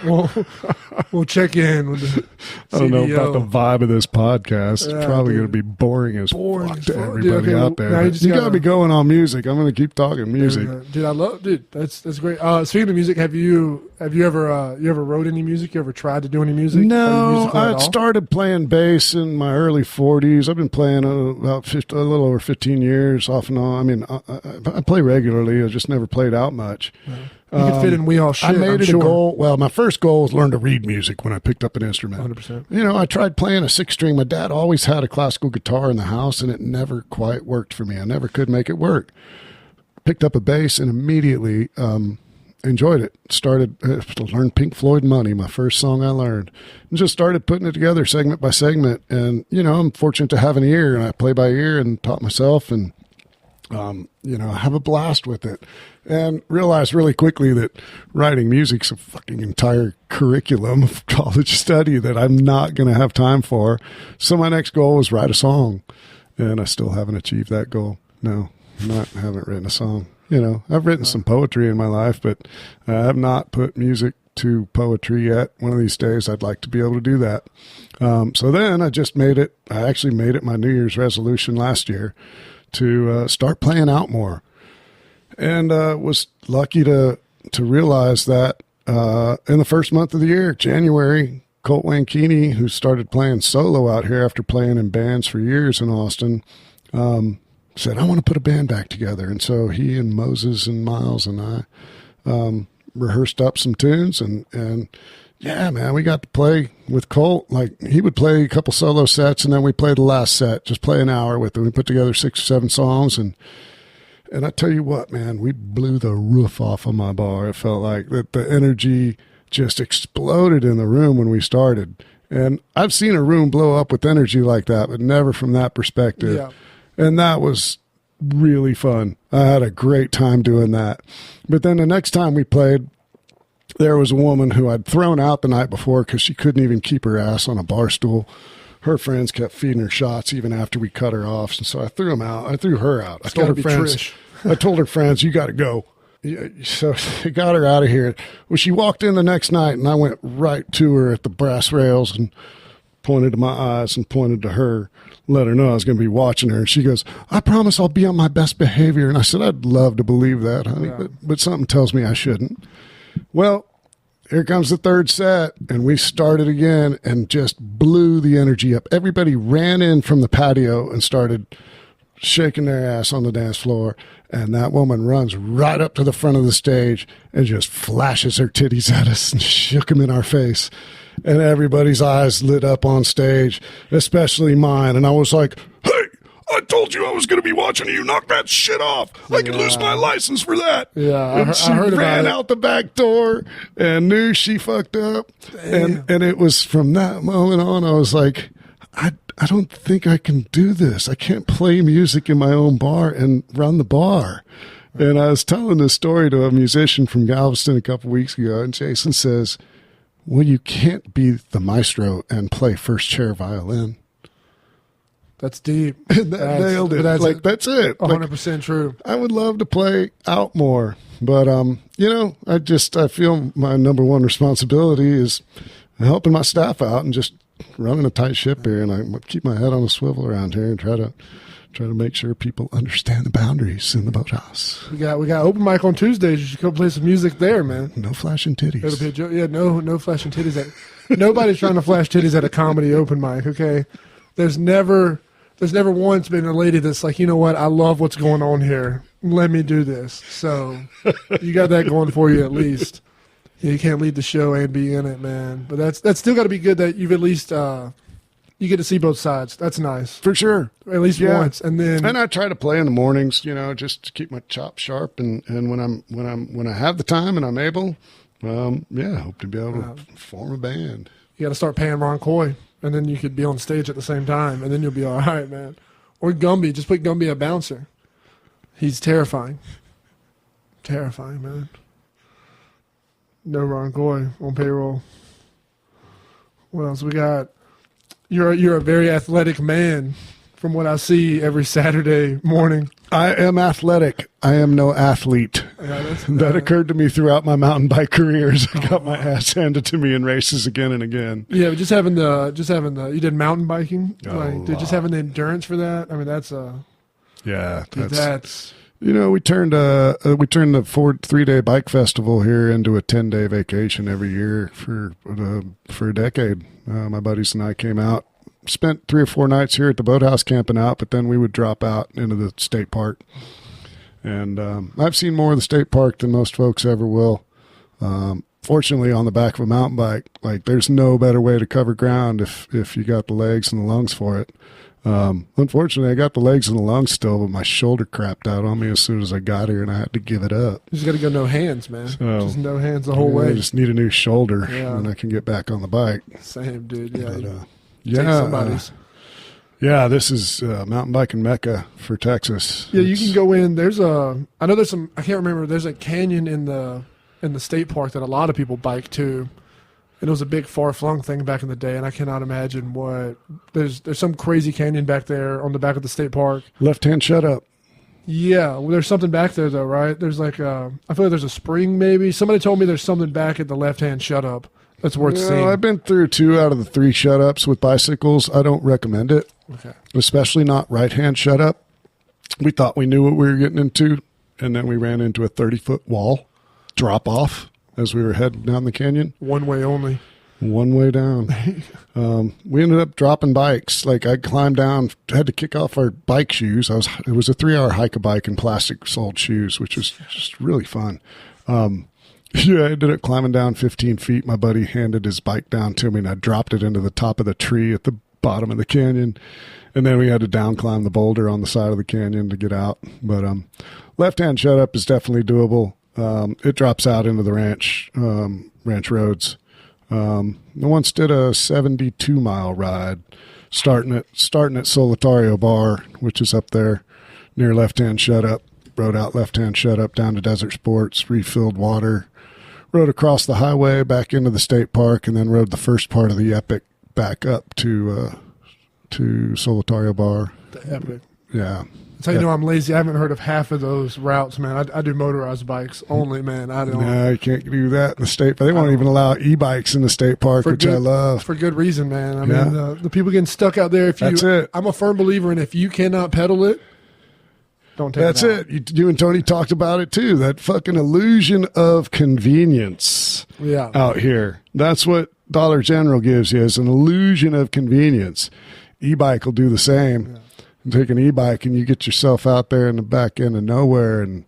We'll check in with the CVO. I don't know about the vibe of this podcast. It's probably going to be boring as fuck to everybody out there. You got to be going on music. I'm going to keep talking music. Dude, that's great. Speaking of music, have you ever wrote any music? You ever tried to do any music? No, I started playing bass in my early 40s. I've been playing a little over 15 years off and on. I play regularly. I just never played out much. Yeah. You could fit in We All Shit, I made it a goal. Well, my first goal was learn to read music when I picked up an instrument. 100%. I tried playing a 6-string. My dad always had a classical guitar in the house, and it never quite worked for me. I never could make it work. Picked up a bass and immediately enjoyed it. Started to learn Pink Floyd Money, my first song I learned. And just started putting it together segment by segment. And, I'm fortunate to have an ear, and I play by ear and taught myself. And have a blast with it, and realize really quickly that writing music's a fucking entire curriculum of college study that I'm not going to have time for. So my next goal was write a song, and I still haven't achieved that goal. No, haven't written a song. I've written some poetry in my life, but I have not put music to poetry yet. One of these days I'd like to be able to do that. So then I actually made it my New Year's resolution last year to start playing out more, and was lucky to realize that in the first month of the year, January, Colt Wankini, who started playing solo out here after playing in bands for years in Austin, said, I want to put a band back together. And so he and Moses and Miles and I rehearsed up some tunes, and yeah, man, we got to play with Colt. Like, he would play a couple solo sets, and then we played the last set, just play an hour with him. We put together 6 or 7 songs, and I tell you what, man, we blew the roof off of my bar. It felt like that the energy just exploded in the room when we started. And I've seen a room blow up with energy like that, but never from that perspective. Yeah. And that was really fun. I had a great time doing that. But then the next time we played, there was a woman who I'd thrown out the night before because she couldn't even keep her ass on a bar stool. Her friends kept feeding her shots even after we cut her off. And so I threw them out. I threw her out. I told her friends, you got to go. So I got her out of here. Well, she walked in the next night, and I went right to her at the brass rails and pointed to my eyes and pointed to her, let her know I was going to be watching her. And she goes, I promise I'll be on my best behavior. And I said, I'd love to believe that, honey, but something tells me I shouldn't. Well, here comes the third set, and we started again and just blew the energy up. Everybody ran in from the patio and started shaking their ass on the dance floor, and that woman runs right up to the front of the stage and just flashes her titties at us and shook them in our face. And everybody's eyes lit up on stage, especially mine. And I was like, hey, I told you I was going to be watching you. Knock that shit off. I could lose my license for that. Yeah, and she I heard ran about out the back door and knew she fucked up. And it was from that moment on, I was like, I don't think I can do this. I can't play music in my own bar and run the bar. And I was telling this story to a musician from Galveston a couple weeks ago, and Jason says, well, you can't be the maestro and play first chair violin. That's deep. Nailed it. That's it. 100% true. I would love to play out more, but I feel my number one responsibility is helping my staff out and just running a tight ship here, and I keep my head on a swivel around here and try to make sure people understand the boundaries in the Boathouse. We got open mic on Tuesdays. You should go play some music there, man. No flashing titties. It'll be a joke. Yeah, no flashing titties. Nobody's trying to flash titties at a comedy open mic. Okay, there's never once been a lady that's like, you know what, I love what's going on here. Let me do this. So you got that going for you at least. Yeah, you can't lead the show and be in it, man. But that's still got to be good that you've at least you get to see both sides. That's nice for sure. At least once, and I try to play in the mornings, just to keep my chops sharp. And when I have the time and I'm able, I hope to be able to form a band. You got to start paying Ron Coy, and then you could be on stage at the same time, and then you'll be all right, man. Or Gumby, just put Gumby a bouncer. He's terrifying. Terrifying, man. No Ron Coy on payroll. What else we got? You're a very athletic man, from what I see every Saturday morning. I am athletic. I am no athlete. Yeah, that occurred to me throughout my mountain bike careers. I got my ass handed to me in races again and again. Yeah, just having the you did mountain biking, just having the endurance for that. I mean, that's we turned the 3-day bike festival here into a 10-day vacation every year for a decade. My buddies and I came out, spent 3 or 4 nights here at the Boathouse camping out, but then we would drop out into the state park. And I've seen more of the state park than most folks ever will. Fortunately, on the back of a mountain bike, like, there's no better way to cover ground if you got the legs and the lungs for it. Unfortunately, I got the legs and the lungs still, but my shoulder crapped out on me as soon as I got here, and I had to give it up. You just got to go no hands, man. So, just no hands the whole way. I just need a new shoulder, and I can get back on the bike. Same, dude. Yeah, but, somebody's. Yeah, this is mountain biking mecca for Texas. Yeah, you can go in. I know there's some. I can't remember. There's a canyon in the state park that a lot of people bike to. And it was a big far-flung thing back in the day, and I cannot imagine what there's some crazy canyon back there on the back of the state park. Left-hand shut up. Yeah, well, there's something back there though, right? There's like I feel like there's a spring maybe. Somebody told me there's something back at the left-hand shut up that's worth seeing. I've been through 2 out of the 3 shut ups with bicycles. I don't recommend it, especially not right-hand shut up. We thought we knew what we were getting into, and then we ran into a 30-foot wall drop off as we were heading down the canyon. One way only. One way down. We ended up dropping bikes. Like I climbed down, had to kick off our bike shoes. It was a 3-hour hike a bike in plastic soled shoes, which was just really fun. Yeah, I ended up climbing down 15 feet. My buddy handed his bike down to me, and I dropped it into the top of the tree at the bottom of the canyon. And then we had to down climb the boulder on the side of the canyon to get out. But left-hand shut up is definitely doable. It drops out into the ranch roads. I once did a 72-mile ride, starting at Solitario Bar, which is up there near left-hand shut up. Rode out left-hand shut up down to Desert Sports, refilled water, rode across the highway back into the state park, and then rode the first part of the Epic back up to Solitario Bar. The Epic. Yeah. That's how you know I'm lazy. I haven't heard of half of those routes, man. I do motorized bikes only, man. I don't. No, you can't do that in the state. But they won't even allow e-bikes in the state park, which I love. For good reason, man. I mean, the people getting stuck out there. That's it. I'm a firm believer in if you cannot pedal it, don't take That's it. it. You and Tony talked about it too. That fucking illusion of convenience out here. That's what Dollar General gives you, is an illusion of convenience. E-bike will do the same. Yeah. Take an e-bike and you get yourself out there in the back end of nowhere and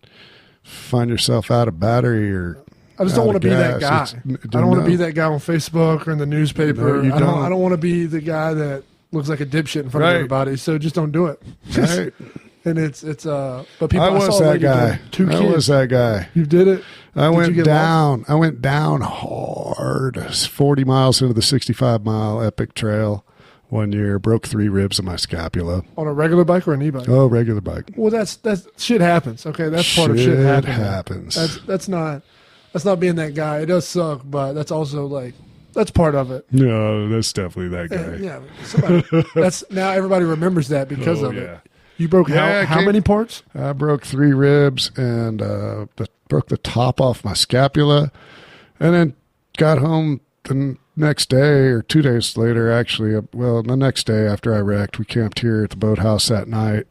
find yourself out of battery or I just don't want to be that guy. I don't want to be that guy on Facebook or in the newspaper. No, I don't want to be the guy that looks like a dipshit in front of everybody. So just don't do it. Right. And it's but people I was that guy. 2 kids. I was that guy. You did it? I went down. I went down hard. 40 miles into the 65-mile Epic Trail. One year, broke 3 ribs of my scapula. On a regular bike or an e-bike? Oh, regular bike. Well, that's shit happens. Okay, that's part of shit happens. That's not being that guy. It does suck, but that's also that's part of it. No, that's definitely that guy. Yeah, now everybody remembers that because of it. You broke how many parts? I broke 3 ribs and broke the top off my scapula, and then got home the next day or 2 days later, actually. Well, the next day after I wrecked, we camped here at the Boathouse that night.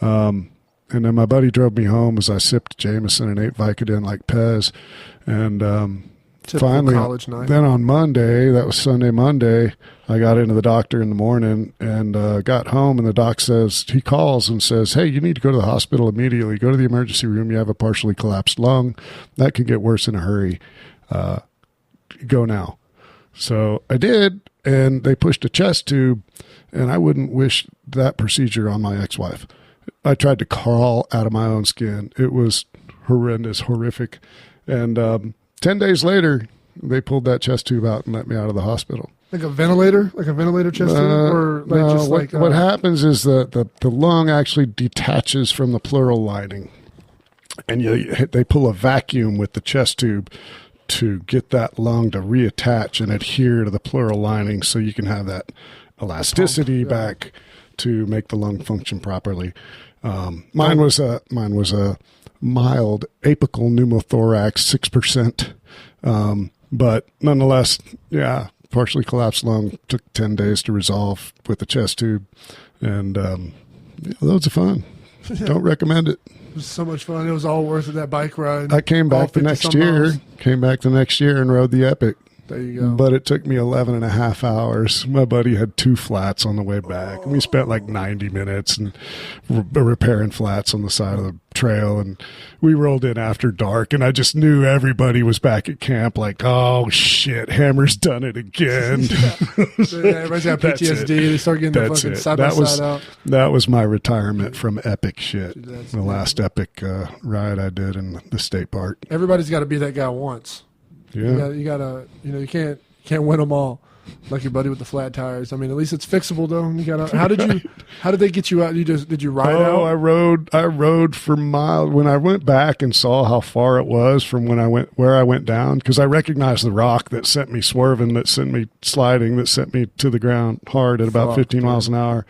And then my buddy drove me home as I sipped Jameson and ate Vicodin like Pez. And finally, college night. Then on Monday, that was Sunday, Monday, I got into the doctor in the morning and got home, and the doc says, he calls and says, hey, you need to go to the hospital immediately. Go to the emergency room. You have a partially collapsed lung. That could get worse in a hurry. Go now. So I did, and they pushed a chest tube, and I wouldn't wish that procedure on my ex-wife. I tried to crawl out of my own skin. It was horrendous, horrific. And 10 days later, they pulled that chest tube out and let me out of the hospital. Like a ventilator chest tube? Or what happens is the lung actually detaches from the pleural lining, and they pull a vacuum with the chest tube to get that lung to reattach and adhere to the pleural lining so you can have that elasticity back to make the lung function properly. Mine was a mild apical pneumothorax, 6%. But nonetheless, partially collapsed lung, took 10 days to resolve with the chest tube, and loads of fun. Don't recommend it. It was so much fun. It was all worth it, that bike ride. I came back the next year. Came back the next year and rode the Epic. There you go. But it took me 11 and a half hours. My buddy had 2 flats on the way back. And we spent like 90 minutes and repairing flats on the side of the trail. And we rolled in after dark. And I just knew everybody was back at camp like, oh, shit, Hammer's done it again. Everybody's got PTSD. They start getting the fucking side-by-side out. That was my retirement from epic shit. The last epic ride I did in the state park. Everybody's got to be that guy once. Yeah, you gotta, you can't win them all. Like your buddy with the flat tires. I mean, at least it's fixable though. You got. How did they get you out? Did you ride out? I rode for miles. When I went back and saw how far it was from where I went down, because I recognized the rock that sent me swerving, that sent me sliding, that sent me to the ground hard at about 15 miles an hour.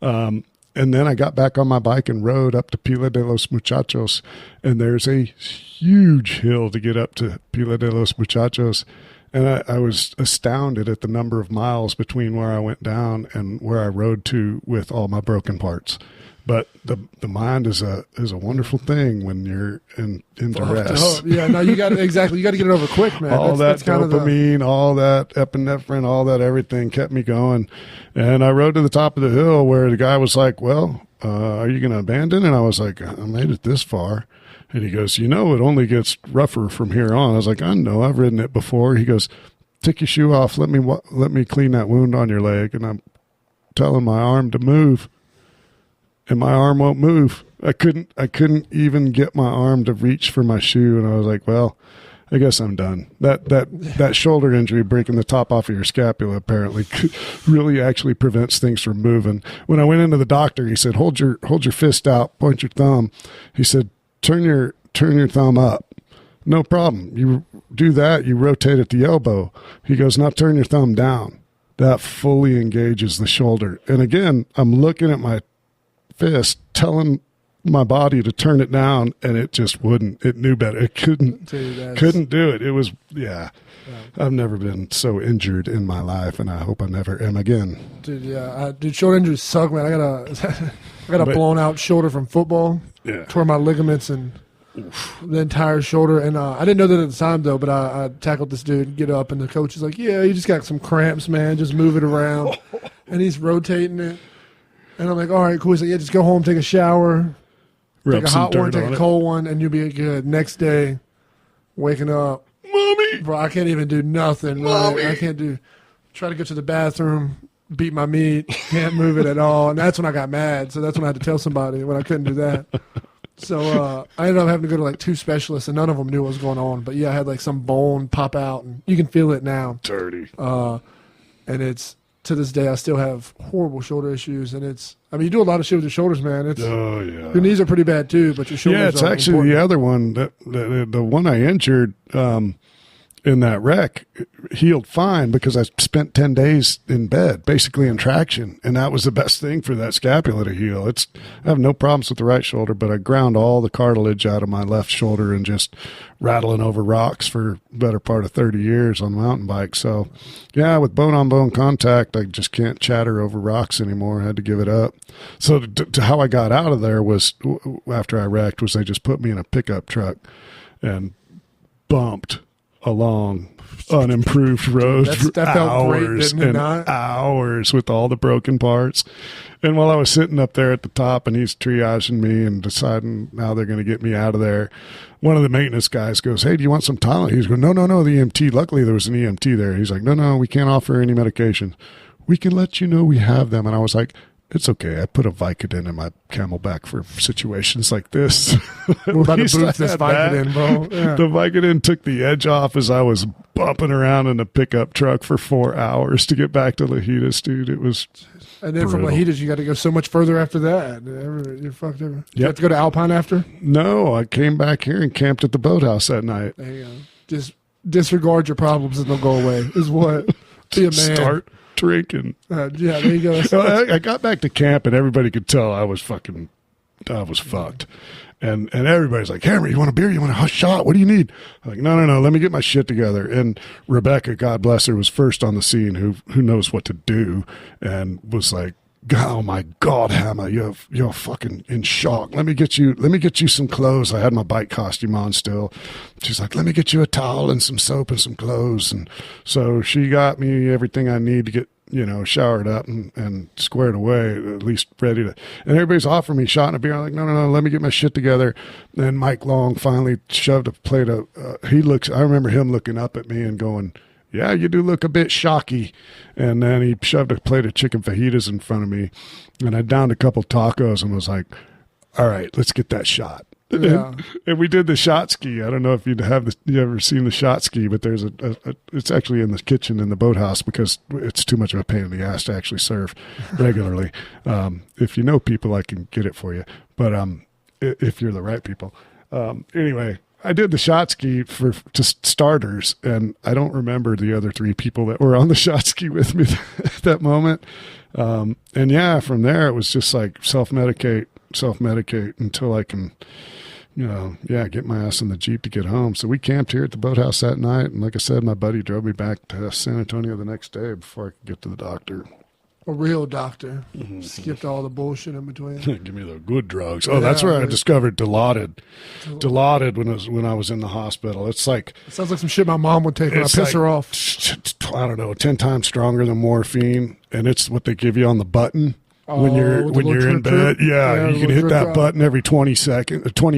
And then I got back on my bike and rode up to Pila de los Muchachos, and there's a huge hill to get up to Pila de los Muchachos. And I was astounded at the number of miles between where I went down and where I rode to with all my broken parts. But the mind is a wonderful thing when you're in duress. Yeah, no, you got to get it over quick, man. All that's dopamine, all that epinephrine, all that everything kept me going. And I rode to the top of the hill where the guy was like, "Well, are you going to abandon?" And I was like, "I made it this far." And he goes, "You know, it only gets rougher from here on." I was like, "I know, I've ridden it before." He goes, "Take your shoe off. Let me clean that wound on your leg." And I'm telling my arm to move, and my arm won't move. I couldn't even get my arm to reach for my shoe. And I was like, "Well, I guess I'm done." That shoulder injury, breaking the top off of your scapula, apparently really actually prevents things from moving. When I went into the doctor, he said, "Hold your fist out, point your thumb." He said, Turn your thumb up. No problem. You do that, you rotate at the elbow. He goes, "Now turn your thumb down." That fully engages the shoulder. And again, I'm looking at my fist, telling my body to turn it down, and it just wouldn't. It knew better. It couldn't do it. It was, yeah. I've never been so injured in my life, and I hope I never am again. Dude, yeah. Shoulder injuries suck, man. I got a blown out shoulder from football. Yeah. Tore my ligaments and the entire shoulder. And I didn't know that at the time, though, but I tackled this dude, get up, and the coach is like, "Yeah, you just got some cramps, man. Just move it around." And he's rotating it. And I'm like, "All right, cool." He's like, "Yeah, just go home, take a shower, take a hot one, take a cold one, and you'll be good." Next day, waking up. "Mommy!" Bro, I can't even do nothing. Mommy! I can't try to go to the bathroom, beat my meat, can't move it at all. And that's when I got mad. So that's when I had to tell somebody when I couldn't do that. So I ended up having to go to like 2 specialists, and none of them knew what was going on. But yeah, I had like some bone pop out, and you can feel it now. Dirty. And it's, to this day, I still have horrible shoulder issues. And you do a lot of shit with your shoulders, man. Oh, yeah. Your knees are pretty bad too, but your shoulders are it's actually important. The other one, the one I injured in that wreck healed fine because I spent 10 days in bed, basically in traction. And that was the best thing for that scapula to heal. I have no problems with the right shoulder, but I ground all the cartilage out of my left shoulder and just rattling over rocks for the better part of 30 years on a mountain bike. So yeah, with bone on bone contact, I just can't chatter over rocks anymore. I had to give it up. So how I got out of there was, after I wrecked, was they just put me in a pickup truck and bumped along unimproved roads for that felt great, didn't it? Hours with all the broken parts. And while I was sitting up there at the top and he's triaging me and deciding how they're going to get me out of there, one of the maintenance guys goes, "Hey, do you want some Tylenol?" He's going, No, the EMT. Luckily, there was an EMT there. He's like, No, we can't offer any medication. We can let you know we have them. And I was like, "It's okay. I put a Vicodin in my Camelback for situations like this." We're about to boost this Vicodin, bro. Yeah. The Vicodin took the edge off as I was bumping around in a pickup truck for 4 hours to get back to Lajitas, dude. It was And then brutal. From Lajitas, you got to go so much further after that. You're fucked over. You have to go to Alpine after? No, I came back here and camped at the Boathouse that night. There you go. Just disregard your problems and they'll go away, is what. Be a man. Start drinking. Yeah, there you go. I got back to camp and everybody could tell I was fucked. And everybody's like, "Hammer, you want a beer? You want a shot? What do you need?" I'm like, no, let me get my shit together. And Rebecca, God bless her, was first on the scene, who knows what to do, and was like, "Oh my God, Hammer, you're fucking in shock. Let me get you some clothes." I had my bike costume on still. She's like, "Let me get you a towel and some soap and some clothes." And so she got me everything I need to get, showered up and squared away, at least ready to. And everybody's offering me a shot and a beer. I'm like, no, let me get my shit together. Then Mike Long finally shoved a plate of. I remember him looking up at me and going, "Yeah, you do look a bit shocky." And then he shoved a plate of chicken fajitas in front of me, and I downed a couple tacos and was like, "All right, let's get that shot." Yeah. And we did the shot ski. I don't know if you ever seen the shot ski, but there's it's actually in the kitchen in the boathouse because it's too much of a pain in the ass to actually serve regularly. If you know people, I can get it for you. But if you're the right people. Anyway, I did the shot ski for just starters, and I don't remember the other 3 people that were on the shot ski with me at that moment. And yeah, from there it was just like self-medicate until I can, get my ass in the Jeep to get home. So we camped here at the Boathouse that night. And like I said, my buddy drove me back to San Antonio the next day before I could get to the doctor. A real doctor. Skipped all the bullshit in between. Give me the good drugs. Oh, that's where I discovered Dilaudid. Dilaudid when I was in the hospital. It's like... It sounds like some shit my mom would take when I piss her off. I don't know, 10 times stronger than morphine. And it's what they give you on the button. When you're in bed, you can hit that button every 20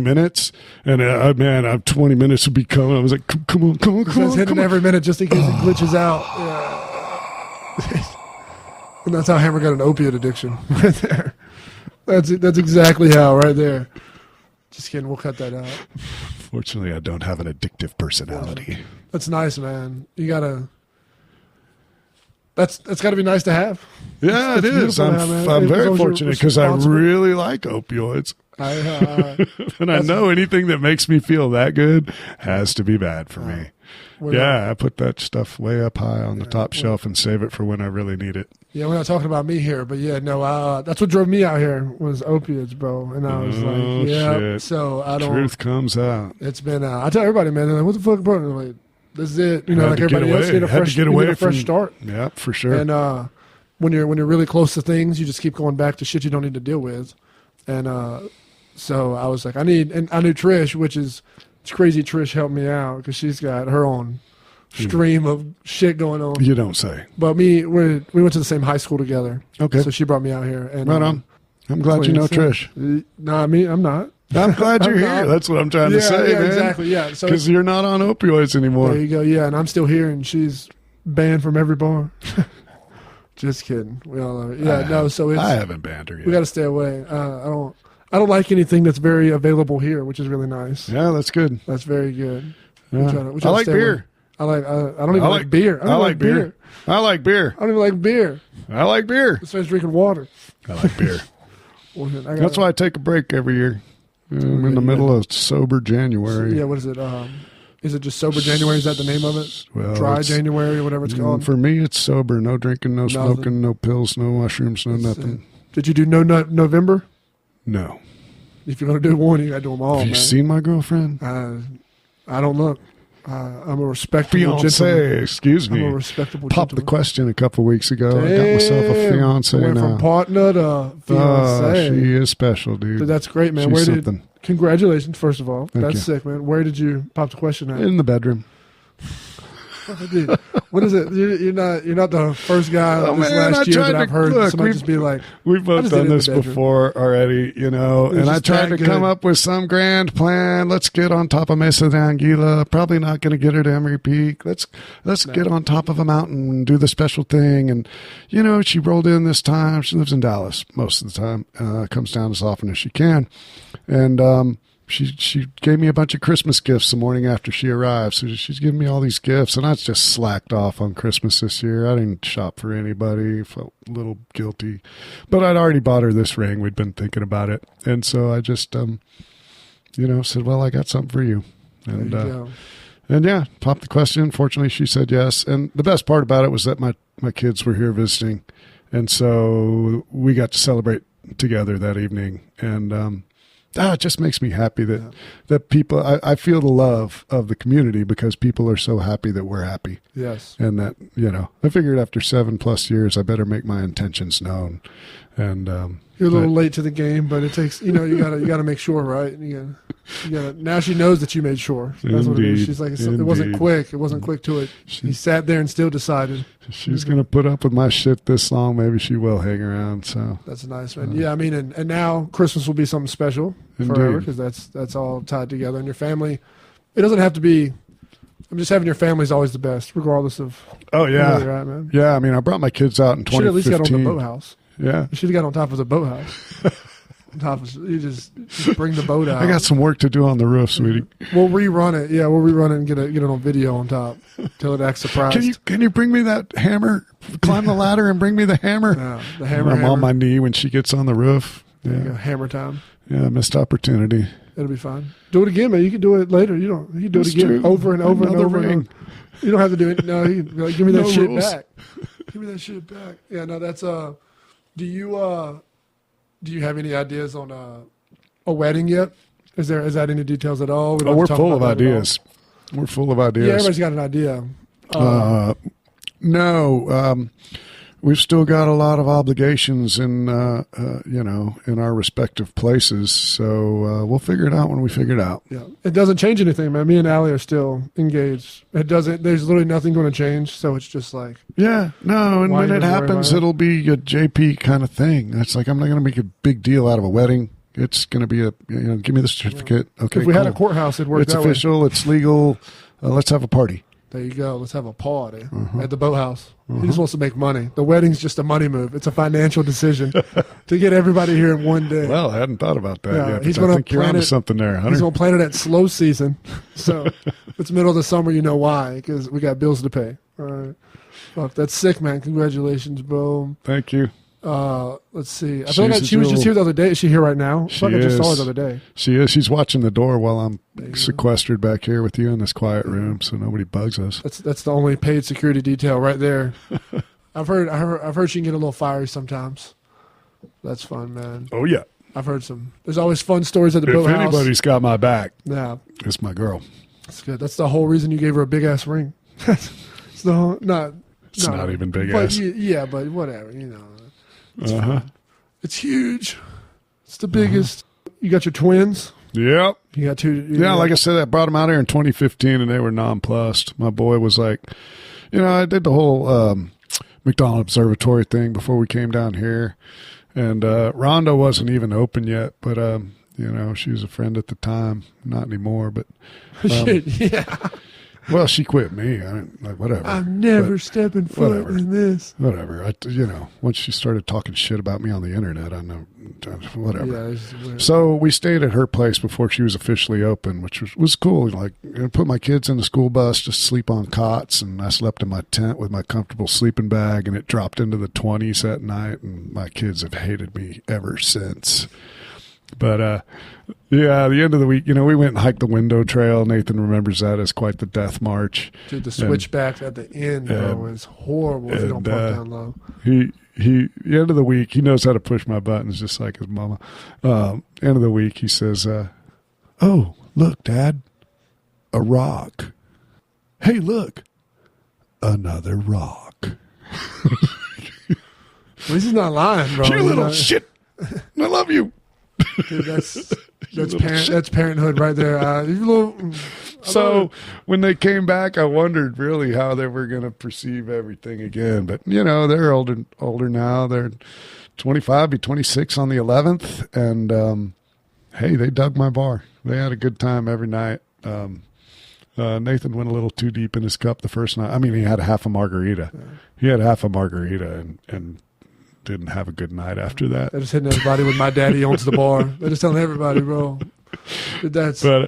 minutes, and I'm 20 minutes would be coming. I was like, come on. It's hitting every minute just in case it glitches out. Yeah. And that's how Hammer got an opiate addiction right there. That's exactly how right there. Just kidding. We'll cut that out. Fortunately, I don't have an addictive personality. That's nice, man. You gotta. That's got to be nice to have. Yeah, it is. I'm very fortunate because I really like opioids. And I know anything that makes me feel that good has to be bad for me. I put that stuff way up high on the top shelf and save it for when I really need it. Yeah, we're not talking about me here, but that's what drove me out here was opiates, bro. And I was shit. So I don't. Truth comes out. It's been. I tell everybody, man, they're like, what the fuck, bro? And I'm like, this is it. Like everybody else, get a fresh start. Yeah, for sure. And when you're really close to things, you just keep going back to shit you don't need to deal with. And so I was like, I knew Trish, which is it's crazy. Trish helped me out because she's got her own stream of shit going on. You don't say. But we went to the same high school together. Okay. So she brought me out here. And, right on. I'm glad you know Trish. No, I'm not. I'm glad you're here. That's what I'm trying to say, man. Exactly, yeah. Because you're not on opioids anymore. There you go, yeah. And I'm still here, and she's banned from every bar. Just kidding. We all love it. Yeah, so it's... I haven't banned her yet. We got to stay away. I don't like anything that's very available here, which is really nice. Yeah, that's good. That's very good. Yeah. I like beer. I don't even like beer. I like beer. I like beer. I don't even like beer. I like beer. Besides drinking water. I like beer. That's why I take a break every year. I'm in the middle of sober January. Yeah, what is it? Is it just sober January? Is that the name of it? Well, Dry January or whatever it's called? For me, it's sober. No drinking, no smoking, no pills, no mushrooms, no nothing. Did you do No Nut November? No. If you're going to do one, you got to do them all, Have you seen my girlfriend? I don't look. I'm a respectable gentleman. Excuse me. I'm a respectable Popped gentleman. the question a couple weeks ago. I got myself a fiance went now. From partner to fiance. She is special, dude. That's great, man. She's something. Congratulations, first of all. Thank That's you. sick, man. Where did you pop the question at? In the bedroom. Dude, what is it? You're not the first guy last year that I've heard somebody just be like, we've both done this before already, and I tried to come up with some grand plan. Let's get on top of Mesa de Anguilla. Probably not going to get her to Emery Peak. Let's get on top of a mountain and do the special thing. And she rolled in this time. She lives in Dallas most of the time. Comes down as often as she can, and She gave me a bunch of Christmas gifts the morning after she arrived. So she's giving me all these gifts, and I just slacked off on Christmas this year. I didn't shop for anybody. Felt a little guilty, but I'd already bought her this ring. We'd been thinking about it, and so I just, said, "Well, I got something for you." And yeah, popped the question. Fortunately, she said yes. And the best part about it was that my kids were here visiting, and so we got to celebrate together that evening. And it just makes me happy that people, I feel the love of the community because people are so happy that we're happy. Yes. And that, I figured after 7+ years, I better make my intentions known. And, you're a little late to the game, but it takes, you gotta make sure, right? You gotta, now she knows that you made sure. That's what it is. She's like, it wasn't quick. It wasn't quick to it. He sat there and still decided. She's going to put up with my shit this long. Maybe she will hang around. So that's nice, man. Yeah. I mean, and now Christmas will be something special forever because that's all tied together. And your family, it doesn't have to be, just having your family is always the best, regardless of where you're at, man. Yeah. I mean, I brought my kids out in 2015. Should at least got on the boathouse. Yeah. You should have got on top of the boathouse. You just bring the boat out. I got some work to do on the roof, sweetie. We'll rerun it. Yeah, we'll rerun it and get it on video on top till it acts surprised. Can you bring me that hammer? Climb the ladder and bring me the hammer. Yeah, the hammer. I'm on my knee when she gets on the roof. There you go. Hammer time. Yeah, missed opportunity. It'll be fine. Do it again, man. You can do it later. You can do it again over and over and over. And over. You don't have to do it. No, you can be like, give me that shit back. Give me that shit back. Yeah, no, that's Do you have any ideas on a wedding yet? Is that any details at all? We're full of ideas. We're full of ideas. Yeah, everybody's got an idea. No, we've still got a lot of obligations in in our respective places. So we'll figure it out when we figure it out. Yeah, it doesn't change anything, man. Me and Allie are still engaged. It doesn't. There's literally nothing going to change. So it's just like and when it happens, it'll be a JP kind of thing. It's like I'm not going to make a big deal out of a wedding. It's going to be give me the certificate. Okay, if we had a courthouse, it'd work. It's official. It's legal. Let's have a party. There you go. Let's have a party at the Boathouse. He just wants to make money. The wedding's just a money move. It's a financial decision to get everybody here in one day. Well, I hadn't thought about that yet. He's going to think you're onto something there, Hunter. He's going to plan it at slow season. So if it's middle of the summer, you know why? Because we got bills to pay. All right. Fuck, that's sick, man. Congratulations, bro. Thank you. Let's see. I feel like she was just here the other day. Is she here right now? I just saw her the other day. She is. She's watching the door while I'm sequestered back here with you in this quiet room, so nobody bugs us. That's the only paid security detail right there. I've heard she can get a little fiery sometimes. That's fun, man. Oh yeah. I've heard some. There's always fun stories at the Boathouse. If anybody's got my back, yeah, it's my girl. That's good. That's the whole reason you gave her a big ass ring. It's not even big ass. Yeah, but whatever, It's huge. It's the biggest. You got your twins. Yep. You got two. Like I said, I brought them out here in 2015, and they were nonplussed. My boy was like, I did the whole McDonald Observatory thing before we came down here, and Rhonda wasn't even open yet, but she was a friend at the time, not anymore, but yeah. Well, she quit me. Whatever. I'm never stepping foot in this. Whatever. Once she started talking shit about me on the internet, I know. Whatever. Yeah, so we stayed at her place before she was officially open, which was cool. Like, I put my kids in the school bus to sleep on cots, and I slept in my tent with my comfortable sleeping bag, and it dropped into the 20s that night, and my kids have hated me ever since. But, the end of the week, we went and hiked the Window Trail. Nathan remembers that as quite the death march. Dude, the switchback at the end, bro, is horrible if you don't park down low. The end of the week, he knows how to push my buttons just like his mama. End of the week, he says, oh, look, Dad, a rock. Hey, look, another rock. Well, he's not lying, bro. You little shit. I love you. Dude, that's parenthood right there. So when they came back, I wondered really how they were going to perceive everything again. But they're older now. They're 25, be 26 on the 11th, and hey, they dug my bar. They had a good time every night. Nathan went a little too deep in his cup the first night. I mean, he had half a margarita. Yeah. He had half a margarita and didn't have a good night after that. They're just hitting everybody with my daddy owns the bar. They're just telling everybody, bro. They did. You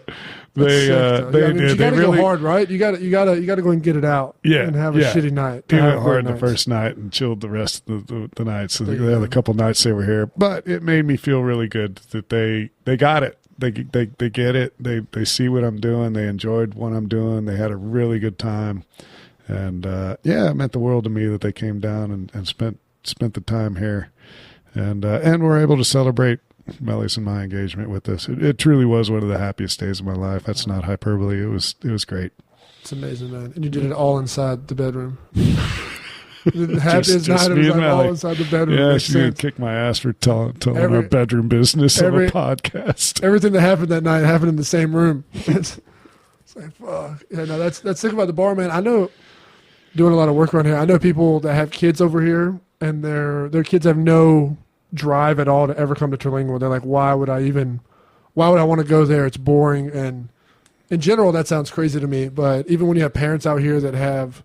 gotta go hard, right? You gotta go and get it out. Yeah, and have a shitty night. He went hard the first night and chilled the rest of the night. So they had a couple nights they were here, but it made me feel really good that they got it. They get it. They see what I'm doing. They enjoyed what I'm doing. They had a really good time, and it meant the world to me that they came down and spent the time here, and were able to celebrate Melly's and my engagement with us. It truly was one of the happiest days of my life. That's not hyperbole. It was great. It's amazing, man. And you did it all inside the bedroom. The happiest night it was all inside the bedroom. Yeah, she's going to kick my ass for telling our bedroom business on a podcast. Everything that happened that night happened in the same room. It's like, fuck. Yeah, no, that's sick about the bar, man. I know, doing a lot of work around here, I know people that have kids over here, and their kids have no drive at all to ever come to Terlingua. They're like, why would I want to go there? It's boring. And in general, that sounds crazy to me. But even when you have parents out here that have,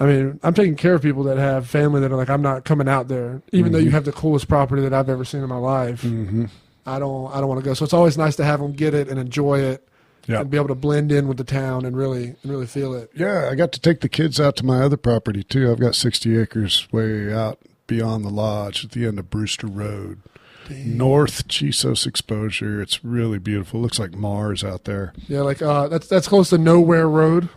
I mean, I'm taking care of people that have family that are like, I'm not coming out there, even though you have the coolest property that I've ever seen in my life. I don't want to go. So it's always nice to have them get it and enjoy it. And be able to blend in with the town and really feel it. Yeah, I got to take the kids out to my other property too. I've got 60 acres way out beyond the lodge at the end of Brewster Road. North Chisos exposure. It's really beautiful. Looks like Mars out there. Yeah, like that's close to Nowhere Road.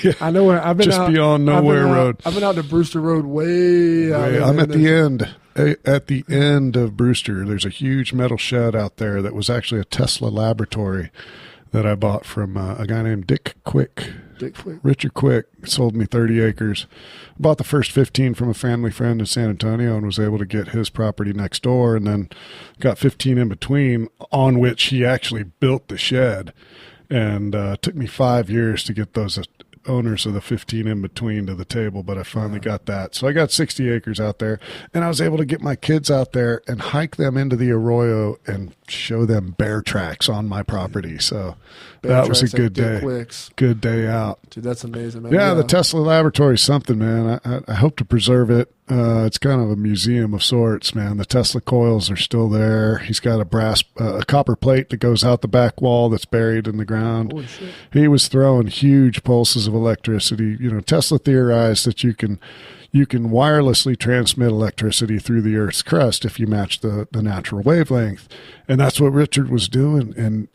Yeah, I know where I've been. Just out, beyond Nowhere Road. I've been out to Brewster Road way out. I'm at the end. At the end of Brewster, there's a huge metal shed out there that was actually a Tesla laboratory that I bought from a guy named Dick Quick. Richard Quick sold me 30 acres. Bought the first 15 from a family friend in San Antonio and was able to get his property next door, and then got 15 in between, on which he actually built the shed. And it took me 5 years to get those owners of the 15 in between to the table, but I finally got that. So I got 60 acres out there, and I was able to get my kids out there and hike them into the arroyo and show them bear tracks on my property. So that was a good day. Good day out. Dude, that's amazing, man. Yeah, the Tesla laboratory is something, man. I hope to preserve it. It's kind of a museum of sorts, man. The Tesla coils are still there. He's got a copper plate that goes out the back wall that's buried in the ground. Holy shit. He was throwing huge pulses of electricity. You know, Tesla theorized that you can wirelessly transmit electricity through the Earth's crust if you match the natural wavelength. And that's what Richard was doing. And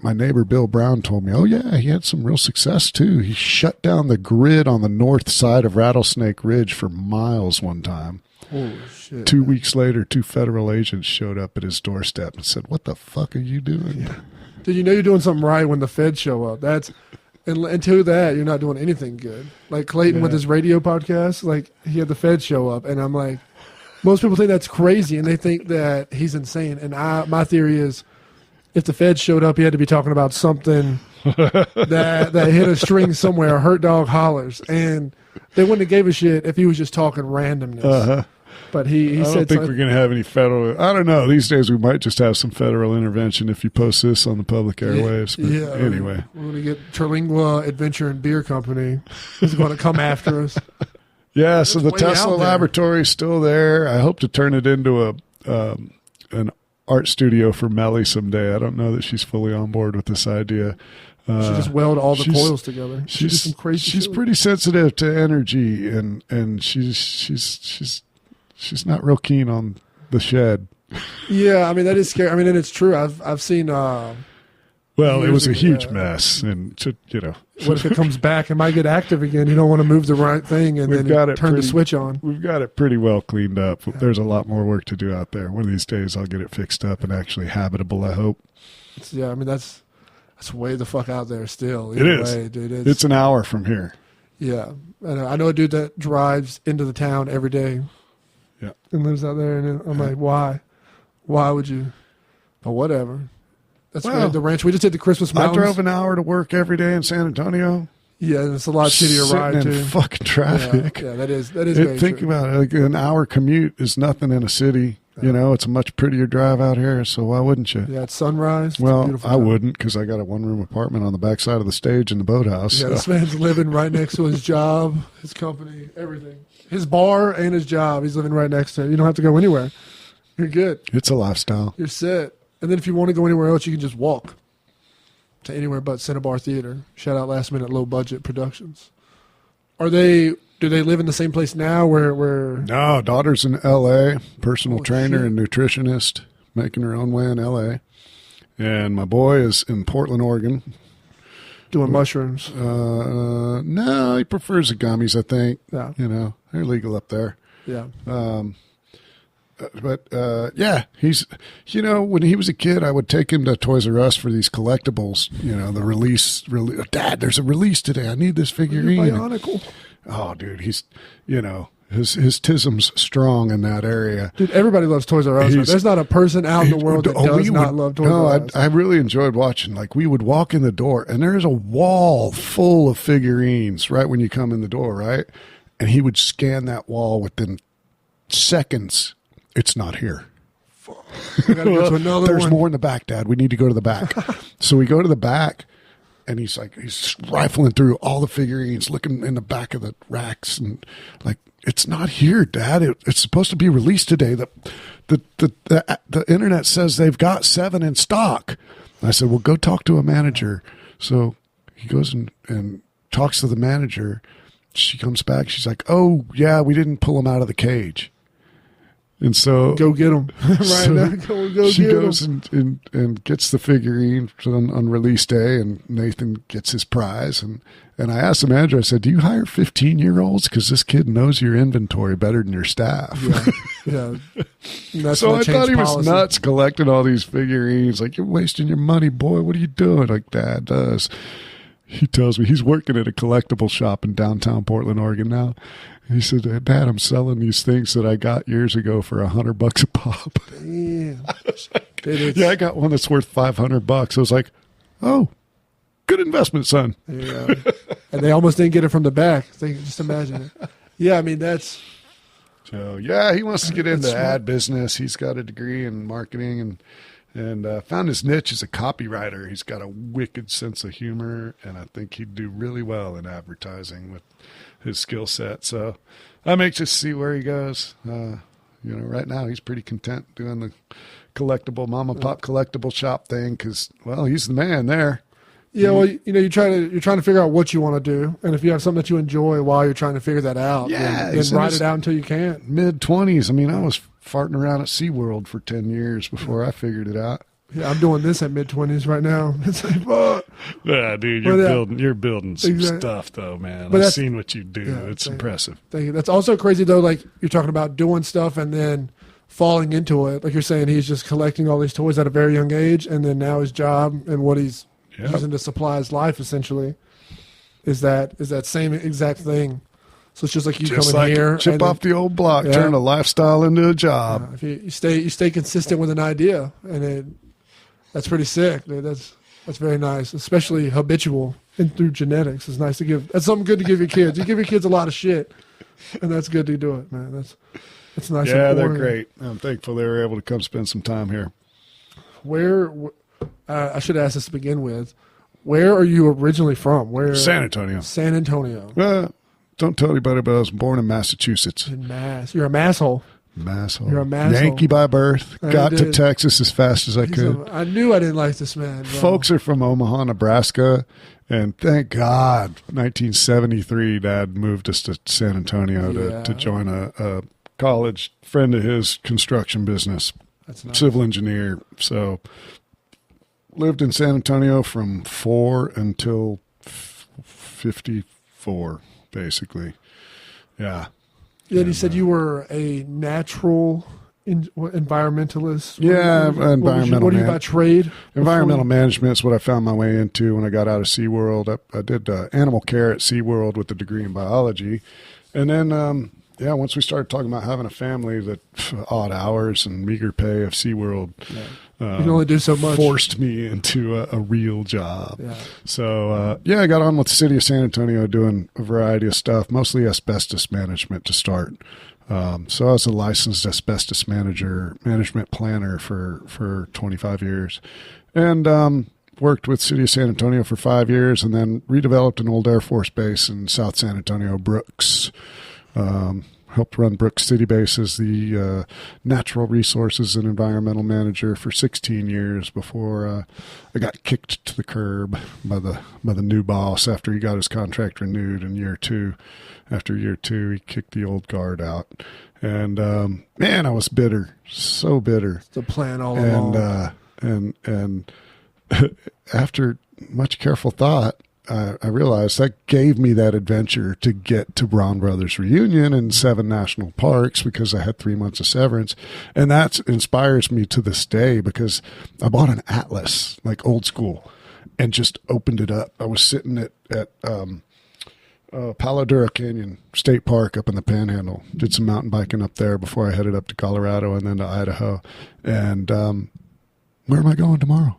my neighbor Bill Brown told me, oh, yeah, he had some real success, too. He shut down the grid on the north side of Rattlesnake Ridge for miles one time. Holy shit. 2 weeks later, 2 federal agents showed up at his doorstep and said, what the fuck are you doing? Yeah. Dude, you know you're doing something right when the feds show up. And until that, you're not doing anything good. Like Clayton with his radio podcast, like he had the feds show up, and I'm like, most people think that's crazy, and they think that he's insane. And my theory is, if the feds showed up, he had to be talking about something that hit a string somewhere, hurt dog hollers, and they wouldn't have gave a shit if he was just talking randomness. But he I said, don't think we're going to have any federal. I don't know. These days we might just have some federal intervention if you post this on the public airwaves. But anyway, we're going to get Terlingua Adventure and Beer Company is going to come after us. Yeah, so the Tesla laboratory is still there. I hope to turn it into an art studio for Melly someday. I don't know that she's fully on board with this idea. She just weld all the coils together. She's some crazy. She's pretty sensitive to energy, and she's not real keen on the shed. Yeah, I mean that is scary. I mean, and it's true. I've seen. Well, it was a huge mess, and what if it comes back? It might get active again. You don't want to move the right thing and then turn the switch on. We've got it pretty well cleaned up. There's a lot more work to do out there. One of these days, I'll get it fixed up and actually habitable, I hope. Yeah, I mean that's way the fuck out there still. It is. Way, dude. It's an hour from here. Yeah, I know a dude that drives into the town every day. Yeah, and lives out there, and I'm like, why? Why would you? But whatever. That's the ranch. We just did the Christmas Mountains. I drove an hour to work every day in San Antonio. Yeah, and it's a lot shittier ride too. Fucking traffic. Yeah, that is. Very think true. about it. Like an hour commute is nothing in a city. Yeah. It's a much prettier drive out here. So why wouldn't you? Yeah, it's sunrise. Well, I wouldn't because I got a 1-room apartment on the backside of the stage in the Boathouse. Yeah, this man's living right next to his job, his company, everything, his bar and his job. He's living right next to it. You don't have to go anywhere. You're good. It's a lifestyle. You're set. And then if you want to go anywhere else, you can just walk to anywhere but Cinnabar Theater. Shout out Last Minute Low Budget Productions. Do they live in the same place now where No, daughter's in L.A., personal trainer and nutritionist, making her own way in L.A. And my boy is in Portland, Oregon. Doing mushrooms? No, he prefers the gummies, I think. Yeah. They're legal up there. Yeah. He's, when he was a kid, I would take him to Toys R Us for these collectibles, the release. Dad, there's a release today. I need this figurine. Bionicle. Oh, dude, he's, his tism's strong in that area. Dude, everybody loves Toys R Us. There's not a person out in the world that does not love Toys R Us. I really enjoyed watching. Like, we would walk in the door, and there's a wall full of figurines right when you come in the door, right? And he would scan that wall within seconds. It's not here. We gotta go to another There's one. more in the back, Dad. We need to go to the back. So we go to the back, And he's rifling through all the figurines, looking in the back of the racks, and like, it's not here, Dad. It's supposed to be released today. The internet says they've got 7 in stock. And I said, well, go talk to a manager. So he goes and talks to the manager. She comes back. She's like, oh, yeah, we didn't pull them out of the cage. And so go get them right so now. Go she get goes them. and gets the figurine on release day, and Nathan gets his prize. And I asked the manager, I said, do you hire 15-year-olds? Because this kid knows your inventory better than your staff. Yeah. That's So I thought he policy. was nuts collecting all these figurines. Like, you're wasting your money, boy. What are you doing? Like, Dad does. He tells me he's working at a collectible shop in downtown Portland, Oregon now. He said, Dad, I'm selling these things that I got years ago for $100 a pop. Damn. Yeah, I got one that's worth $500. I was like, oh, good investment, son. Yeah. And they almost didn't get it from the back. Just imagine it. Yeah, I mean, that's... So, yeah, he wants to get into ad business. He's got a degree in marketing and found his niche as a copywriter. He's got a wicked sense of humor, and I think he'd do really well in advertising with his skill set. So I'm anxious to see where he goes. Right now he's pretty content doing the collectible mom and pop collectible shop thing because, well, he's the man there. Yeah, well, you're trying to figure out what you want to do, and if you have something that you enjoy while you're trying to figure that out, then ride it out until you can't. Mid-20s. I mean, I was farting around at SeaWorld for 10 years before I figured it out. Yeah, I'm doing this at mid-20s right now. It's like, fuck. Yeah, dude, you're building some stuff, though, man. I've seen what you do. Yeah, it's impressive. Thank you. That's also crazy, though, like you're talking about doing stuff and then falling into it. Like you're saying, he's just collecting all these toys at a very young age, and then now his job and what he's using to supply his life, essentially, is that same exact thing. So it's just like you just coming here. Chip off the old block, turn a lifestyle into a job. If you stay consistent with an idea, and that's pretty sick. Dude. That's very nice, especially habitual and through genetics. It's nice to give. That's something good to give your kids. You give your kids a lot of shit, and that's good to do it, man. That's nice. Yeah, they're great. I'm thankful they were able to come spend some time here. Where I should ask this to begin with. Where are you originally from? Where? San Antonio. San Antonio. Don't tell anybody, but I was born in Massachusetts. In Mass. You're a masshole. Masshole. You're a masshole. Yankee by birth. Got to Texas as fast as I could. I knew I didn't like this man. Bro. Folks are from Omaha, Nebraska, and thank God, 1973, Dad moved us to San Antonio to join a college friend of his construction business. That's nice. Civil engineer. So lived in San Antonio from 4 until 54, basically. Yeah. Yeah, you said you were a natural environmentalist. Environmental. What are you by trade? Environmental management is what I found my way into when I got out of SeaWorld. I did animal care at SeaWorld with a degree in biology. And then, once we started talking about having a family, that odd hours and meager pay of SeaWorld you can only do so much. Forced me into a real job. Yeah. So, I got on with the city of San Antonio doing a variety of stuff, mostly asbestos management to start. So I was a licensed asbestos management planner for 25 years. And worked with city of San Antonio for 5 years and then redeveloped an old Air Force base in South San Antonio, Brooks. Helped run Brooks City Base as the natural resources and environmental manager for 16 years before I got kicked to the curb by the new boss after he got his contract renewed in year 2. After year 2, he kicked the old guard out. And, man, I was bitter, so bitter. It's the plan all along. And after much careful thought, I realized that gave me that adventure to get to Brown Brothers Reunion and 7 national parks because I had 3 months of severance. And that inspires me to this day because I bought an atlas, like old school, and just opened it up. I was sitting at Palo Duro Canyon State Park up in the Panhandle. Did some mountain biking up there before I headed up to Colorado and then to Idaho. And where am I going tomorrow?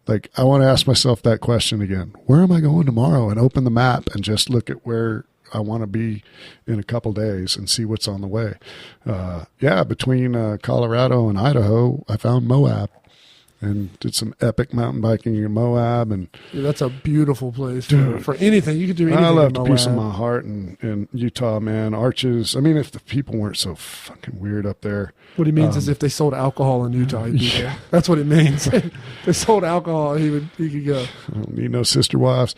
Like, I want to ask myself that question again. Where am I going tomorrow? And open the map and just look at where I want to be in a couple days and see what's on the way. Between Colorado and Idaho, I found Moab. and did some epic mountain biking in Moab. And yeah, that's a beautiful place for anything. You could do anything. I left in a piece of my heart in Utah, man. Arches. I mean, if the people weren't so fucking weird up there. What he means is if they sold alcohol in Utah, he'd be there. That's what it means. If they sold alcohol, he could go. I don't need no sister wives.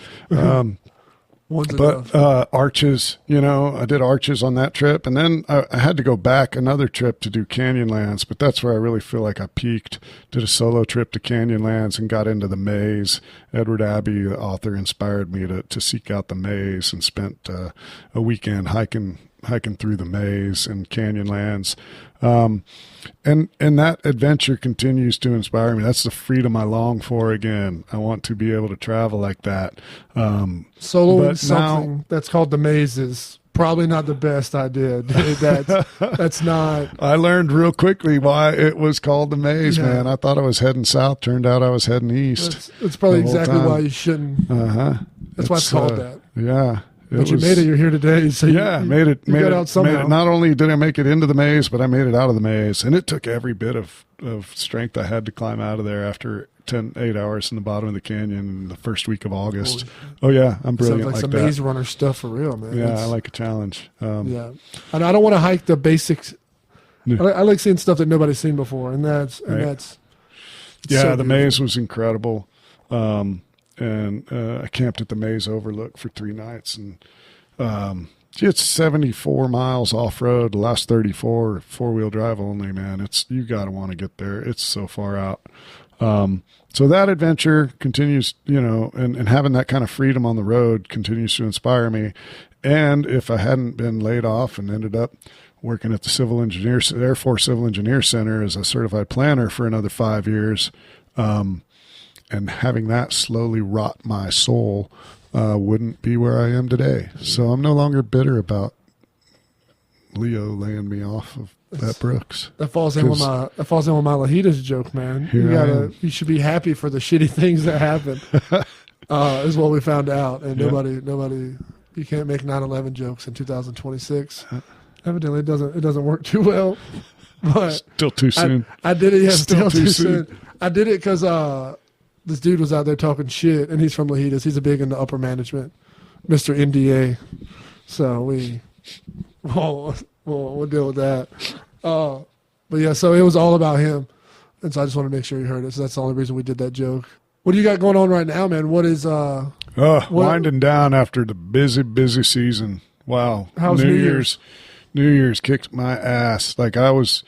But Arches, I did Arches on that trip, and then I had to go back another trip to do Canyonlands, but that's where I really feel like I peaked. Did a solo trip to Canyonlands and got into the maze. Edward Abbey, the author, inspired me to seek out the maze, and spent a weekend hiking through the maze and Canyonlands. And that adventure continues to inspire me. That's the freedom I long for again. I want to be able to travel like that. Soloing something that's called the maze is probably not the best idea. That's not. I learned real quickly why it was called the maze, man. I thought I was heading south. Turned out I was heading east. That's probably exactly why you shouldn't. That's why it's called that. Yeah. But you made it. You're here today. So made it. Out somehow. Not only did I make it into the maze, but I made it out of the maze, and it took every bit of strength I had to climb out of there after 8 hours in the bottom of the canyon in the first week of August. I'm brilliant sounds like some that. maze runner stuff for real, man. Yeah, I like a challenge. And I don't want to hike the basics. I like seeing stuff that nobody's seen before, and that's the maze was incredible. And I camped at the Maze Overlook for 3 nights, and it's 74 miles off road. The last 34 4-wheel drive only, man. You gotta want to get there. It's so far out. So that adventure continues, and having that kind of freedom on the road continues to inspire me. And if I hadn't been laid off and ended up working at the Air Force Civil Engineer Center as a certified planner for another 5 years, and having that slowly rot my soul, wouldn't be where I am today. So I'm no longer bitter about Leo laying me off of that Brooks. That falls in with my Lajitas joke, man. You should be happy for the shitty things that happen. Is what we found out, and nobody. You can't make 9/11 jokes in 2026. Evidently, it doesn't work too well. But still too soon. I did it. Yeah, still too soon. I did it because this dude was out there talking shit, and he's from Lajitas. He's a big into upper management, Mr. NDA. So we'll deal with that. But yeah, so it was all about him, and so I just want to make sure you heard it. So that's the only reason we did that joke. What do you got going on right now, man? What is winding down after the busy season. Wow. How's New Year's? New Year's kicked my ass. Like I was,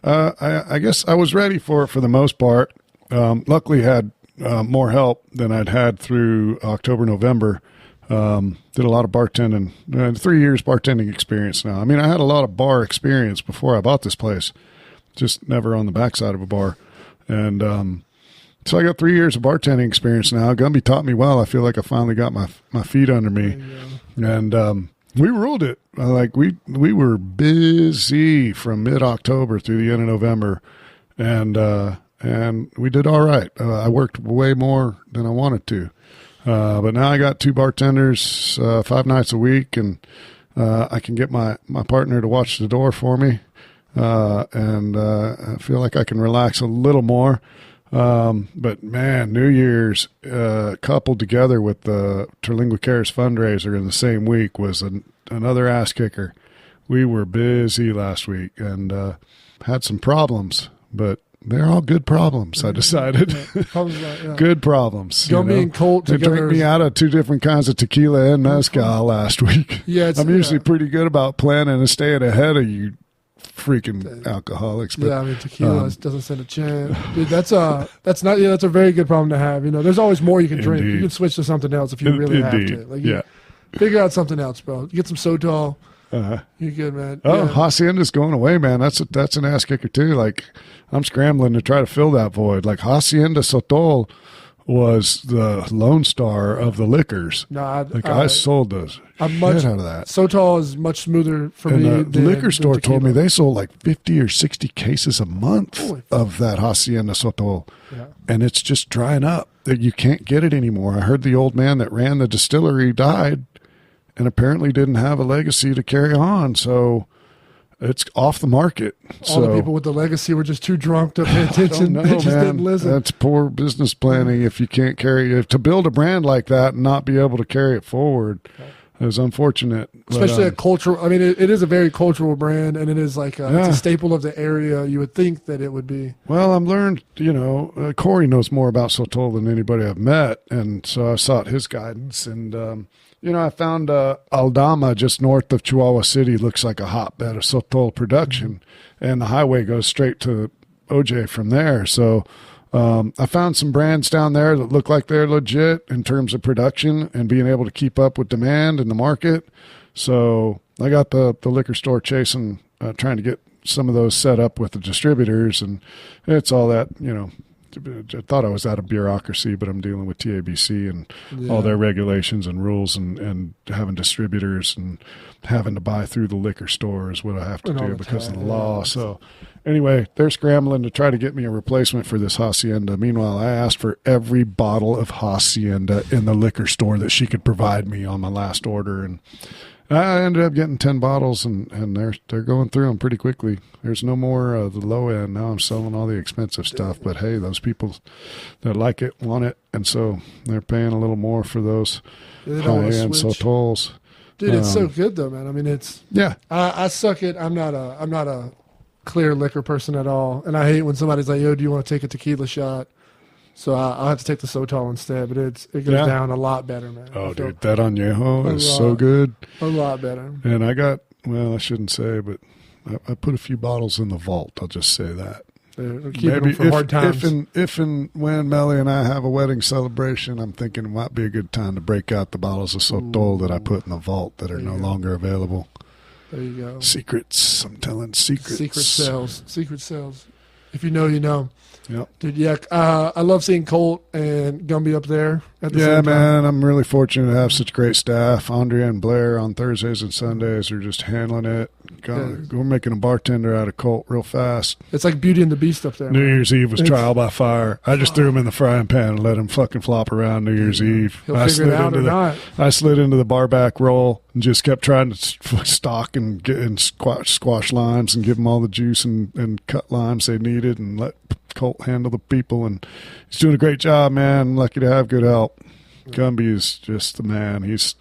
I guess I was ready for it for the most part. Luckily had more help than I'd had through October, November. Did a lot of bartending, 3 years bartending experience now. I mean, I had a lot of bar experience before I bought this place, just never on the backside of a bar. And so I got 3 years of bartending experience now. Gumby taught me well. I feel like I finally got my feet under me. And we ruled it. Like we were busy from mid-October through the end of November. And we did all right. I worked way more than I wanted to. But now I got 2 bartenders 5 nights a week, and I can get my partner to watch the door for me. And I feel like I can relax a little more. But man, New Year's coupled together with the Terlingua Cares fundraiser in the same week was another ass kicker. We were busy last week and had some problems, but they're all good problems, I decided. Good problems. Gumby and Colt they together. drank me out of 2 different kinds of tequila and mezcal last week. Yeah, I'm usually pretty good about planning and staying ahead of you freaking alcoholics. But, yeah, I mean, tequila doesn't stand a chance. Dude, that's a very good problem to have. There's always more you can drink. You can switch to something else if you really have to. Like, figure out something else, bro. You get some Sotol. You're good, man. Hacienda's going away, man. That's an ass kicker too. Like, I'm scrambling to try to fill that void. Like, Hacienda Sotol was the Lone Star of the liquors. No, I sold those shit out of that. Sotol is much smoother for me. The liquor store told me they sold like 50 or 60 cases a month of that Hacienda Sotol. Yeah. And it's just drying up. You can't get it anymore. I heard the old man that ran the distillery died and apparently didn't have a legacy to carry on. So It's off the market. All the people with the legacy were just too drunk to pay attention. No, They just man. didn't listen. That's poor business planning. If you can't to build a brand like that and not be able to carry it forward is unfortunate. Especially a cultural. I mean, it is a very cultural brand, and it is like it's a staple of the area. You would think that it would be. Well, I've learned, Corey knows more about Sotol than anybody I've met, and so I sought his guidance. And I found Aldama just north of Chihuahua City looks like a hotbed of Sotol production, and the highway goes straight to OJ from there. So I found some brands down there that look like they're legit in terms of production and being able to keep up with demand in the market. So I got the liquor store chasing, trying to get some of those set up with the distributors, and it's all that, I thought I was out of bureaucracy, but I'm dealing with TABC and all their regulations and rules and having distributors and having to buy through the liquor store is what I have to do because of the law. So anyway, they're scrambling to try to get me a replacement for this Hacienda. Meanwhile, I asked for every bottle of Hacienda in the liquor store that she could provide me on my last order, and I ended up getting 10 bottles, and they're going through them pretty quickly. There's no more the low end. Now I'm selling all the expensive stuff. But, hey, those people that like it want it, and so they're paying a little more for those high-end Sotols. Dude, it's so good, though, man. I mean, it's – yeah. I suck it. I'm not a clear liquor person at all, and I hate when somebody's like, yo, do you want to take a tequila shot? So I'll have to take the Sotol instead, but it goes down a lot better, man. Oh, dude, that añejo is so good. A lot better. And I shouldn't say, but I put a few bottles in the vault. I'll just say that. Maybe for hard times. If and when Melly and I have a wedding celebration, I'm thinking it might be a good time to break out the bottles of Sotol that I put in the vault that are no longer available. There you go. Secrets. I'm telling secrets. Secret sales. If you know, you know. Yep. Dude, yeah. I love seeing Colt and Gumby up there at the same time. Man. I'm really fortunate to have such great staff. Andrea and Blair on Thursdays and Sundays are just handling it. We're making a bartender out of Colt real fast. It's like Beauty and the Beast up there. New Year's Eve was trial by fire. I just threw him in the frying pan and let him fucking flop around New Year's Eve. He'll figure it out or not. I slid into the bar back roll and just kept trying to stock and get and squash limes and give them all the juice and cut limes they needed and let Colt handle the people. And he's doing a great job, man. I'm lucky to have good help. Gumby is just the man. He's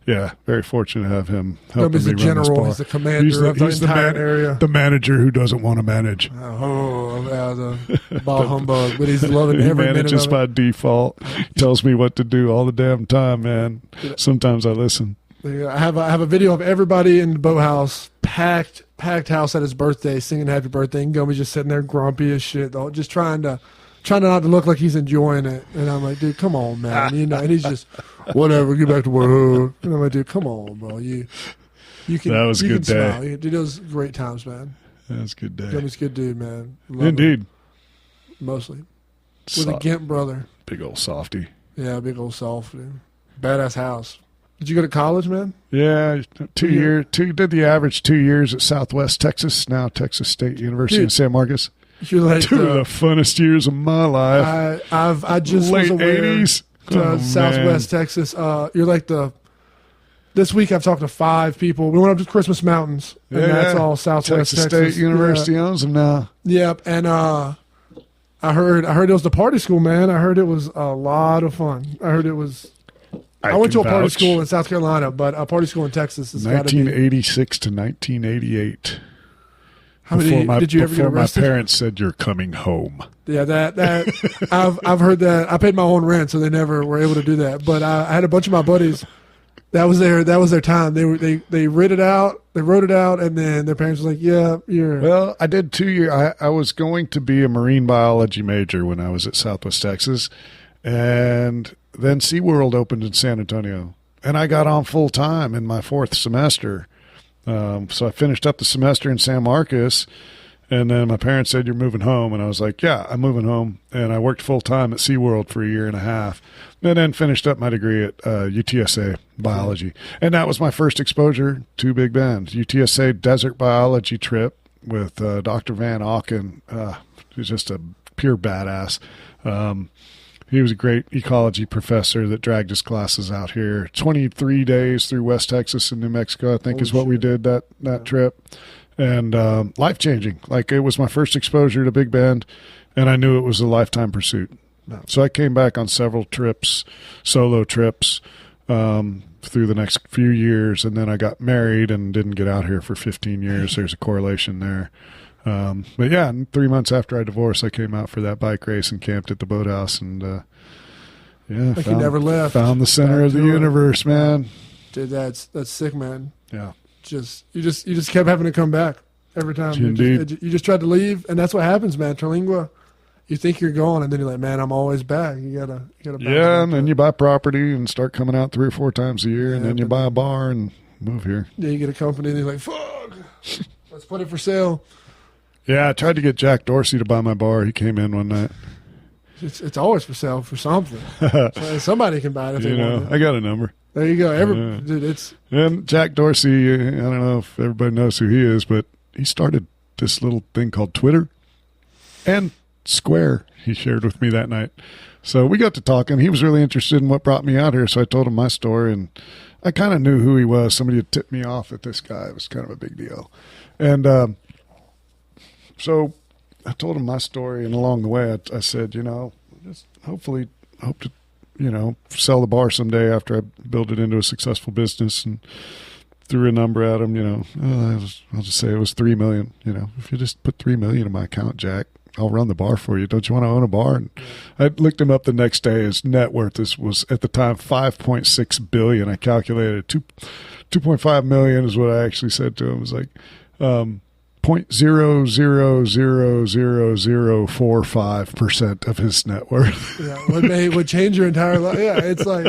very fortunate to have him helping Gumby's me the run this general. bar. He's the commander of the entire area. The manager who doesn't want to manage. The ball humbug, but he's loving every minute of it. He manages by default. Tells me what to do all the damn time, man. Sometimes I listen. I have a video of everybody in the Boathouse, packed house at his birthday, singing happy birthday, and Gumby's just sitting there grumpy as shit, though, just trying not to look like he's enjoying it. And I'm like, dude, come on, man. And he's just, whatever, get back to work. And I'm like, dude, come on, bro. You can. That was a good day. Smile. Dude, those great times, man. That was a good day. Gumby's a good dude, man. Love Indeed. him. Mostly. With a Gimp brother. Big old softy. Yeah, big old softy. Badass house. Did you go to college, man? Yeah, 2 years. Did the average 2 years at Southwest Texas, now Texas State University in San Marcos. You're like two of the funnest years of my life. I just late was aware 80s. Southwest Texas. You're like this week I've talked to 5 people. We went up to Christmas Mountains, and that's all Southwest Texas State University owns them now. Yep, and I heard it was the party school, man. I heard it was a lot of fun. I heard it was. I went to a party school in South Carolina, but a party school in Texas is 1986 to 1988. How many did you ever get arrested? My parents said you're coming home. Yeah, that I've heard that. I paid my own rent, so they never were able to do that. But I had a bunch of my buddies. That was their time. They wrote it out, and then their parents were like, "Yeah, you're." Well, I did 2 years. I was going to be a marine biology major when I was at Southwest Texas, and then SeaWorld opened in San Antonio, and I got on full time in my 4th semester. So I finished up the semester in San Marcos, and then my parents said, "You're moving home," and I was like, "Yeah, I'm moving home." And I worked full time at SeaWorld for 1.5 years, and then finished up my degree at UTSA biology, and that was my first exposure to Big Bend. UTSA desert biology trip with Dr. Van Auken, who's just a pure badass. He was a great ecology professor that dragged his classes out here. 23 days through West Texas and New Mexico, I think, is what we did that trip. and life-changing. Like, it was my first exposure to big band, and I knew it was a lifetime pursuit. No. So I came back on several trips, solo trips, through the next few years, and then I got married and didn't get out here for 15 years. There's a correlation there. But yeah, 3 months after I divorced, I came out for that bike race and camped at the Boathouse, and yeah, like you never left. Found the center of the universe, man. Dude, that's sick, man. Yeah. You just kept having to come back every time. Indeed. You just tried to leave, and that's what happens, man. Terlingua, you think you're gone, and then you're like, man, I'm always back. You gotta. Yeah, and then you buy property and start coming out 3 or 4 times a year, and then you buy a bar and move here. Yeah, you get a company, and you're like, fuck, let's put it for sale. Yeah, I tried to get Jack Dorsey to buy my bar. He came in one night. It's always for sale for something. So somebody can buy it if they want it. I got a number. There you go. Dude, it's and Jack Dorsey. I don't know if everybody knows who he is, but he started this little thing called Twitter and Square. He shared with me that night, so we got to talking. He was really interested in what brought me out here, so I told him my story, and I kind of knew who he was. Somebody had tipped me off that this guy was kind of a big deal, and so I told him my story, and along the way, I said, just hope to, sell the bar someday after I build it into a successful business, and threw a number at him, I'll just say it was $3 million. If you just put $3 million in my account, Jack, I'll run the bar for you. Don't you want to own a bar? And I looked him up the next day. His net worth was at the time $5.6 billion. I calculated $2.5 million is what I actually said to him. It was like 0.000045% of his net worth. Yeah, would change your entire life. Yeah, it's like,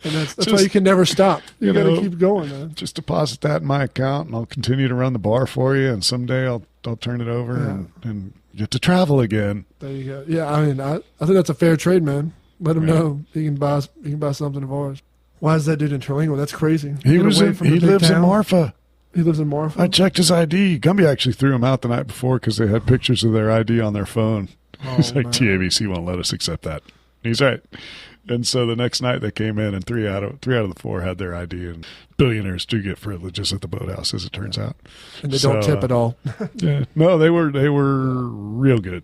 and that's why you can never stop. You got to keep going, man. Just deposit that in my account, and I'll continue to run the bar for you. And someday I'll turn it over and get to travel again. There you go. Yeah, I mean, I think that's a fair trade, man. Let him know he can buy something of ours. Why is that dude in Terlingua? That's crazy. He lives in Marfa. He lives in Marfa. I checked his ID. Gumby actually threw him out the night before because they had pictures of their ID on their phone. He's like, TABC won't let us accept that. He's right. And so the next night they came in, and three out of the 4 had their ID. And billionaires do get privileges at the Boathouse, as it turns out. And they don't tip at all. Yeah, no, they were real good.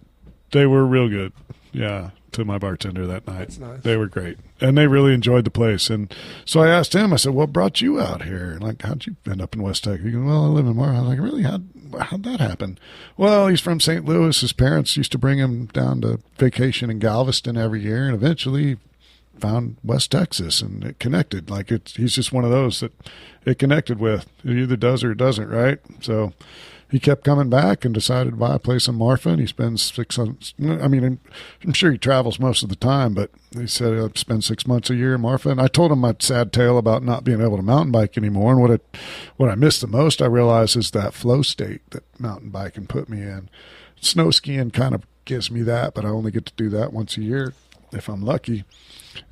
They were real good. Yeah, to my bartender that night. That's nice. They were great, and they really enjoyed the place. And so I asked him. I said, "What brought you out here? Like, how'd you end up in West Texas?" He goes, "Well, I live in Marfa." I was like, "Really? How'd that happen?" Well, he's from St. Louis. His parents used to bring him down to vacation in Galveston every year, and eventually found West Texas, and it connected. Like, he's just one of those that it connected with. It either does or it doesn't, right? So he kept coming back and decided to buy a place in Marfa, and he spends 6 months. I mean, I'm sure he travels most of the time, but he said he'll spend 6 months a year in Marfa. And I told him my sad tale about not being able to mountain bike anymore. And what I miss the most, I realize, is that flow state that mountain biking put me in. Snow skiing kind of gives me that, but I only get to do that once a year if I'm lucky.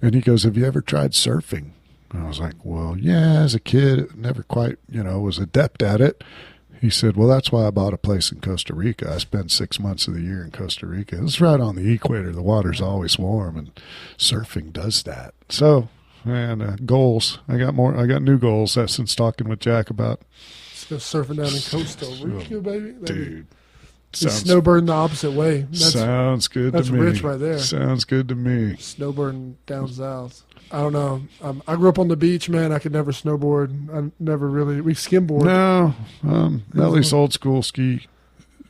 And he goes, "Have you ever tried surfing?" And I was like, "Well, yeah, as a kid, never quite, was adept at it." He said, "Well, that's why I bought a place in Costa Rica. I spend 6 months of the year in Costa Rica. It's right on the equator. The water's always warm, and surfing does that." So, man, goals. I got new goals since talking with Jack about. Let's go surfing down in Costa Rica, baby. Dude. Snowbirding the opposite way. Sounds good to me. That's rich right there. Sounds good to me. Snowbirding down south. I don't know. I grew up on the beach, man. I could never snowboard. I never really. We skimboard. No, Mellie's old school ski.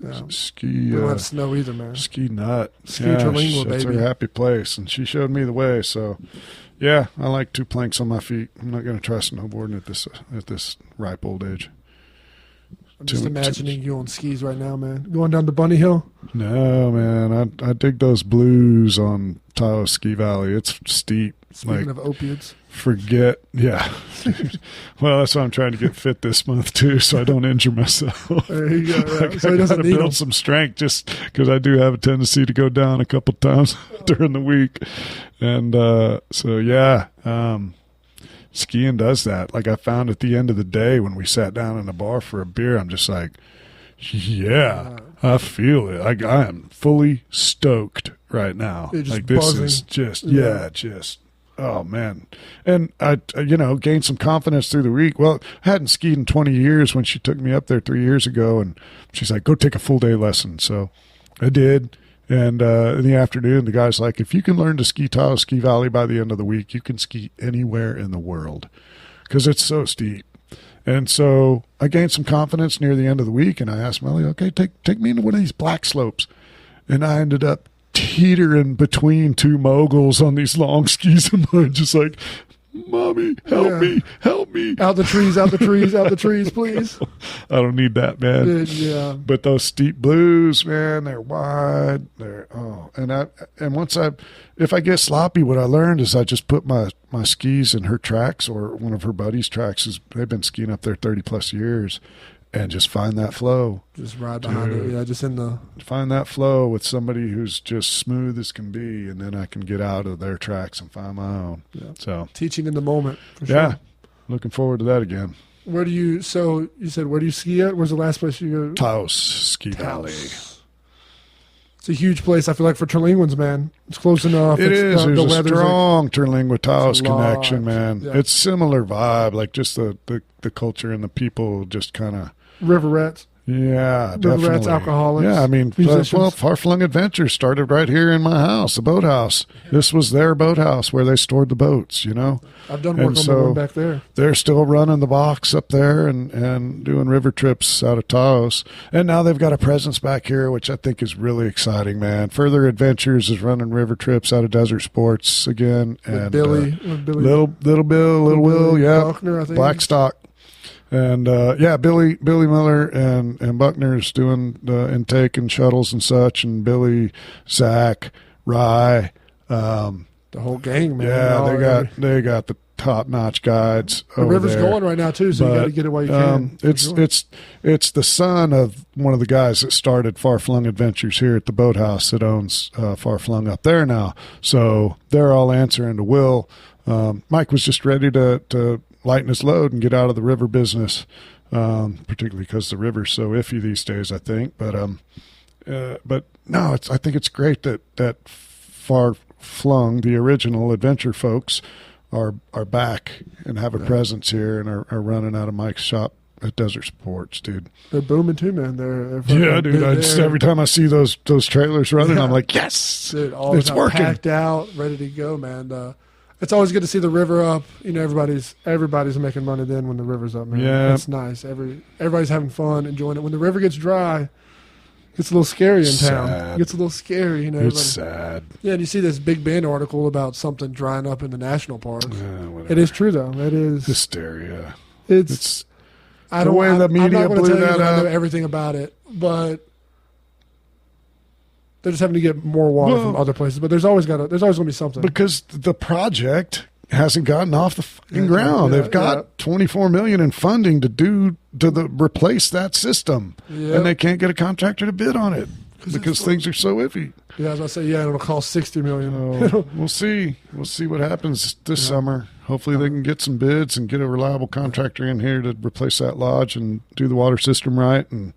Yeah. Ski. We don't have snow either, man. Ski nut. Ski Terlingua, that's baby. her happy place, and she showed me the way. So, yeah, I like 2 planks on my feet. I'm not going to try snowboarding at this ripe old age. I'm just imagining you on skis right now, man. Going down to Bunny Hill? No, man. I dig those blues on Tahoe Ski Valley. It's steep. Speaking of opiates. Yeah. Well, that's why I'm trying to get fit this month, too, so I don't injure myself. There you go. Yeah. So I got to build some strength just because I do have a tendency to go down a couple times during the week. And so, yeah. Skiing does that. Like, I found at the end of the day when we sat down in a bar for a beer, I'm just like, yeah, I feel it. I am fully stoked right now. Just like, buzzing. this is just, just Oh man. And I gained some confidence through the week. Well, I hadn't skied in 20 years when she took me up there 3 years ago, and she's like, go take a full day lesson. So I did. And in the afternoon, the guy's like, if you can learn to ski Tahoe Ski Valley by the end of the week, you can ski anywhere in the world because it's so steep. And so I gained some confidence near the end of the week, and I asked Melly, okay, take me into one of these black slopes. And I ended up teetering between two moguls on these long skis of mine, just like, Mommy, help me. Out the trees, please. I don't need that, man. Dude, yeah. But those steep blues, man, they're wide. If I get sloppy, what I learned is I just put my skis in her tracks or one of her buddies' tracks. They've been skiing up there 30 plus years. And just find that flow. Just ride behind it. Yeah, just in the... Find that flow with somebody who's just smooth as can be, and then I can get out of their tracks and find my own. Yeah. So teaching in the moment, for sure. Yeah. Looking forward to that again. Where do you ski at? Where's the last place you go? Taos Ski Valley. It's a huge place, I feel like, for Terlinguans, man. It's close enough. There's a strong Terlingua Taos connection, man. Yeah. It's similar vibe, like just the culture and the people just kind of... Riverettes. Yeah, Riverettes, definitely. alcoholics. Yeah, I mean, Far Flung Adventures started right here in my house, the Boathouse. This was their boathouse where they stored the boats, you know? I've done work on the one back there. They're still running the box up there and doing river trips out of Taos. And now they've got a presence back here, which I think is really exciting, man. Further Adventures is running river trips out of Desert Sports again. With Billy. Little Bill, Little Will, yeah. Buckner, I think. Blackstock. And Billy Miller and Buckner's doing the intake and shuttles and such, and Billy, Zach, Rye, the whole gang, man. Yeah, they got the top notch guides. The river's going right now too, so you got to get it while you can. It's the son of one of the guys that started Far Flung Adventures here at the Boathouse that owns Far Flung up there now. So they're all answering to Will. Mike was just ready to lighten his load and get out of the river business, particularly because the river's so iffy these days, I think. But no, I think it's great that Far Flung, the original adventure folks, are back and have a presence here and are running out of Mike's shop at Desert Sports, dude. They're booming too, man. They're dude. Every time I see those trailers running, I'm like, yes, dude, it's working. Packed out, ready to go, man. It's always good to see the river up. You know, everybody's making money then when the river's up, man. Yeah. That's nice. Everybody's having fun, enjoying it. When the river gets dry, it gets a little scary in town. It gets a little scary, you know. It's sad. Yeah, and you see this Big Ben article about something drying up in the national parks. It is true, though. It is hysteria. It's the way the media blew that up. I know everything about it, but they're just having to get more water from other places. But there's always going to be something. Because the project hasn't gotten off the fucking ground. They've got $24 million in funding to replace that system, and they can't get a contractor to bid on it because things are so iffy. Yeah, as I say, it'll cost $60 million. We'll see. We'll see what happens this summer. Hopefully, they can get some bids and get a reliable contractor in here to replace that lodge and do the water system right and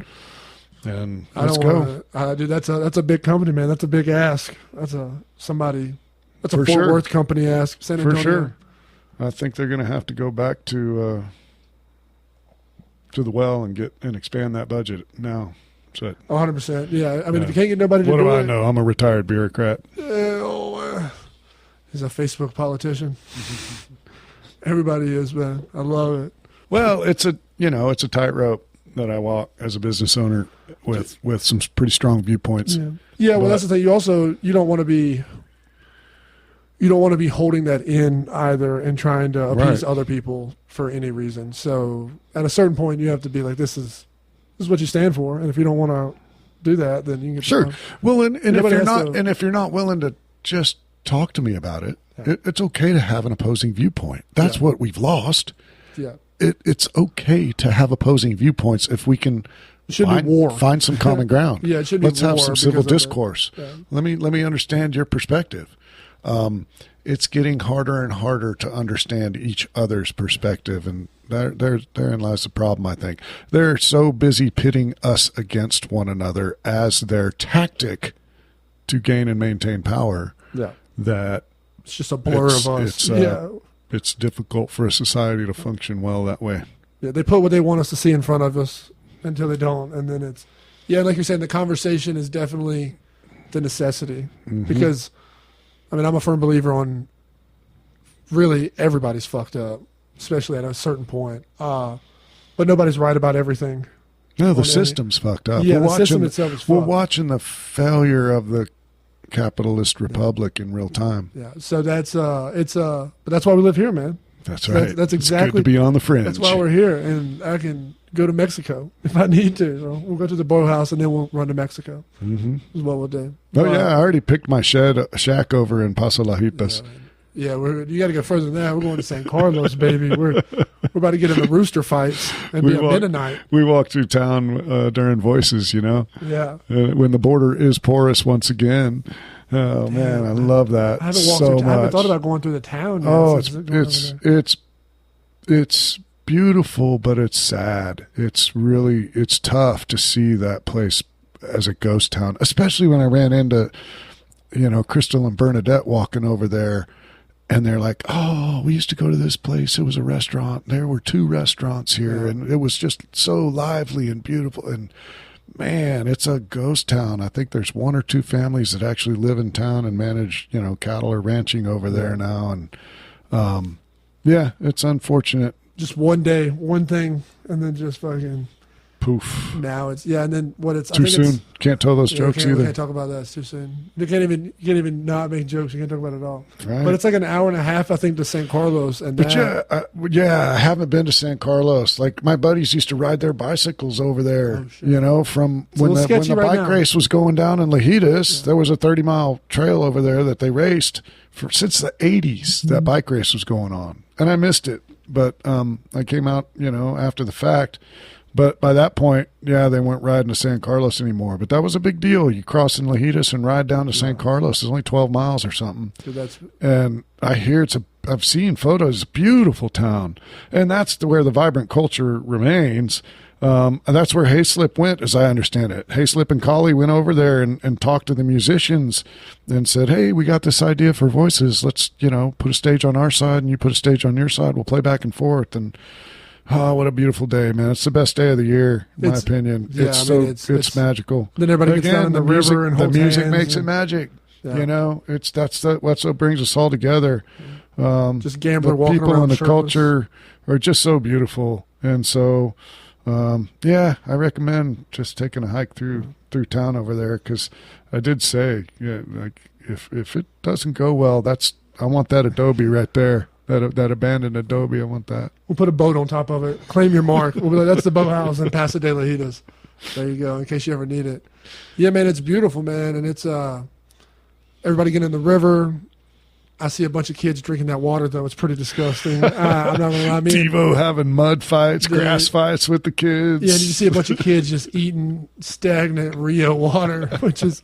let's go. Dude, that's a big company, man. That's a big ask. That's a Fort Worth company ask. San Antonio. For sure. I think they're going to have to go back to the well and expand that budget now. So 100%. Yeah. I mean, if you can't get nobody to do it. What do I know? I'm a retired bureaucrat. He's a Facebook politician. Everybody is, man. I love it. Well, it's a tightrope that I walk as a business owner with some pretty strong viewpoints. Yeah. Well, that's the thing. You don't want to be holding that in either and trying to appease other people for any reason. So at a certain point, you have to be like, this is what you stand for, and if you don't want to do that, then you can get sure. Well, and if you're not willing to just talk to me about it, it's okay to have an opposing viewpoint. That's what we've lost. Yeah. It's okay to have opposing viewpoints if we can find some common ground. Yeah, it should be Let's have some civil discourse. Let me understand your perspective. It's getting harder and harder to understand each other's perspective, and therein lies the problem, I think. They're so busy pitting us against one another as their tactic to gain and maintain power that It's just a blur of us. It's difficult for a society to function well that way. Yeah, they put what they want us to see in front of us until they don't, and then it's like you're saying, the conversation is definitely the necessity because, I mean, I'm a firm believer on really everybody's fucked up, especially at a certain point, but nobody's right about everything. No, the system's fucked up. Yeah, the system itself is fucked. We're watching the failure of the capitalist republic in real time. Yeah, so that's but that's why we live here, man. That's right. That's exactly. It's good to be on the fringe. That's why we're here, and I can go to Mexico if I need to. So we'll go to the Boathouse, and then we'll run to Mexico. Is what we'll do. Oh yeah, I already picked my shack over in Paso Lajitas. Yeah, you got to go further than that. We're going to San Carlos, baby. We're about to get in the rooster fights and be a Mennonite. We walked through town during Voices, Yeah. When the border is porous once again. Oh man, I love that I haven't so much. I haven't thought about going through the town yet. Oh, it's beautiful, but it's sad. It's tough to see that place as a ghost town, especially when I ran into, Crystal and Bernadette walking over there. And they're like, oh, we used to go to this place. It was a restaurant. There were 2 restaurants here, and it was just so lively and beautiful. And, man, it's a ghost town. I think there's 1 or 2 families that actually live in town and manage, cattle or ranching over there now. And, it's unfortunate. Just one day, one thing, and then just fucking... Poof. Now it's and then what it's too soon. Can't tell those jokes either. We can't talk about that. It's too soon. You can't even not make jokes. You can't talk about it at all. Right. But it's like an hour and a half, I think, to San Carlos. And I haven't been to San Carlos. Like my buddies used to ride their bicycles over there. From when the bike race was going down in Lajitas. Yeah. There was a 30-mile trail over there that they raced since the 80s. That bike race was going on, and I missed it. But I came out, after the fact. But by that point, they weren't riding to San Carlos anymore. But that was a big deal. You cross in Lajitas and ride down to San Carlos. It's only 12 miles or something. And I hear I've seen photos. It's a beautiful town. And that's where the vibrant culture remains. And that's where Hayslip went, as I understand it. Hayslip and Collie went over there and talked to the musicians and said, hey, we got this idea for Voices. Let's, put a stage on our side and you put a stage on your side. We'll play back and forth. And oh, what a beautiful day, man. It's the best day of the year, in my opinion. Yeah, it's magical. Then everybody gets down in the river and holds the music hands makes it magic. That's what brings us all together. Just gambler the walking people around and the shirtless. culture are just so beautiful. And so, I recommend just taking a hike through town over there because I did say, if it doesn't go well, I want that adobe right there. That abandoned adobe, I want that. We'll put a boat on top of it. Claim your mark. We'll be like, that's the Boathouse in Paso de Lajitas. There you go, in case you ever need it. Yeah, man, it's beautiful, man, and it's everybody getting in the river. I see a bunch of kids drinking that water, though. It's pretty disgusting. I'm not gonna lie. TiVo having mud fights, grass fights with the kids. Yeah, and you see a bunch of kids just eating stagnant Rio water, which is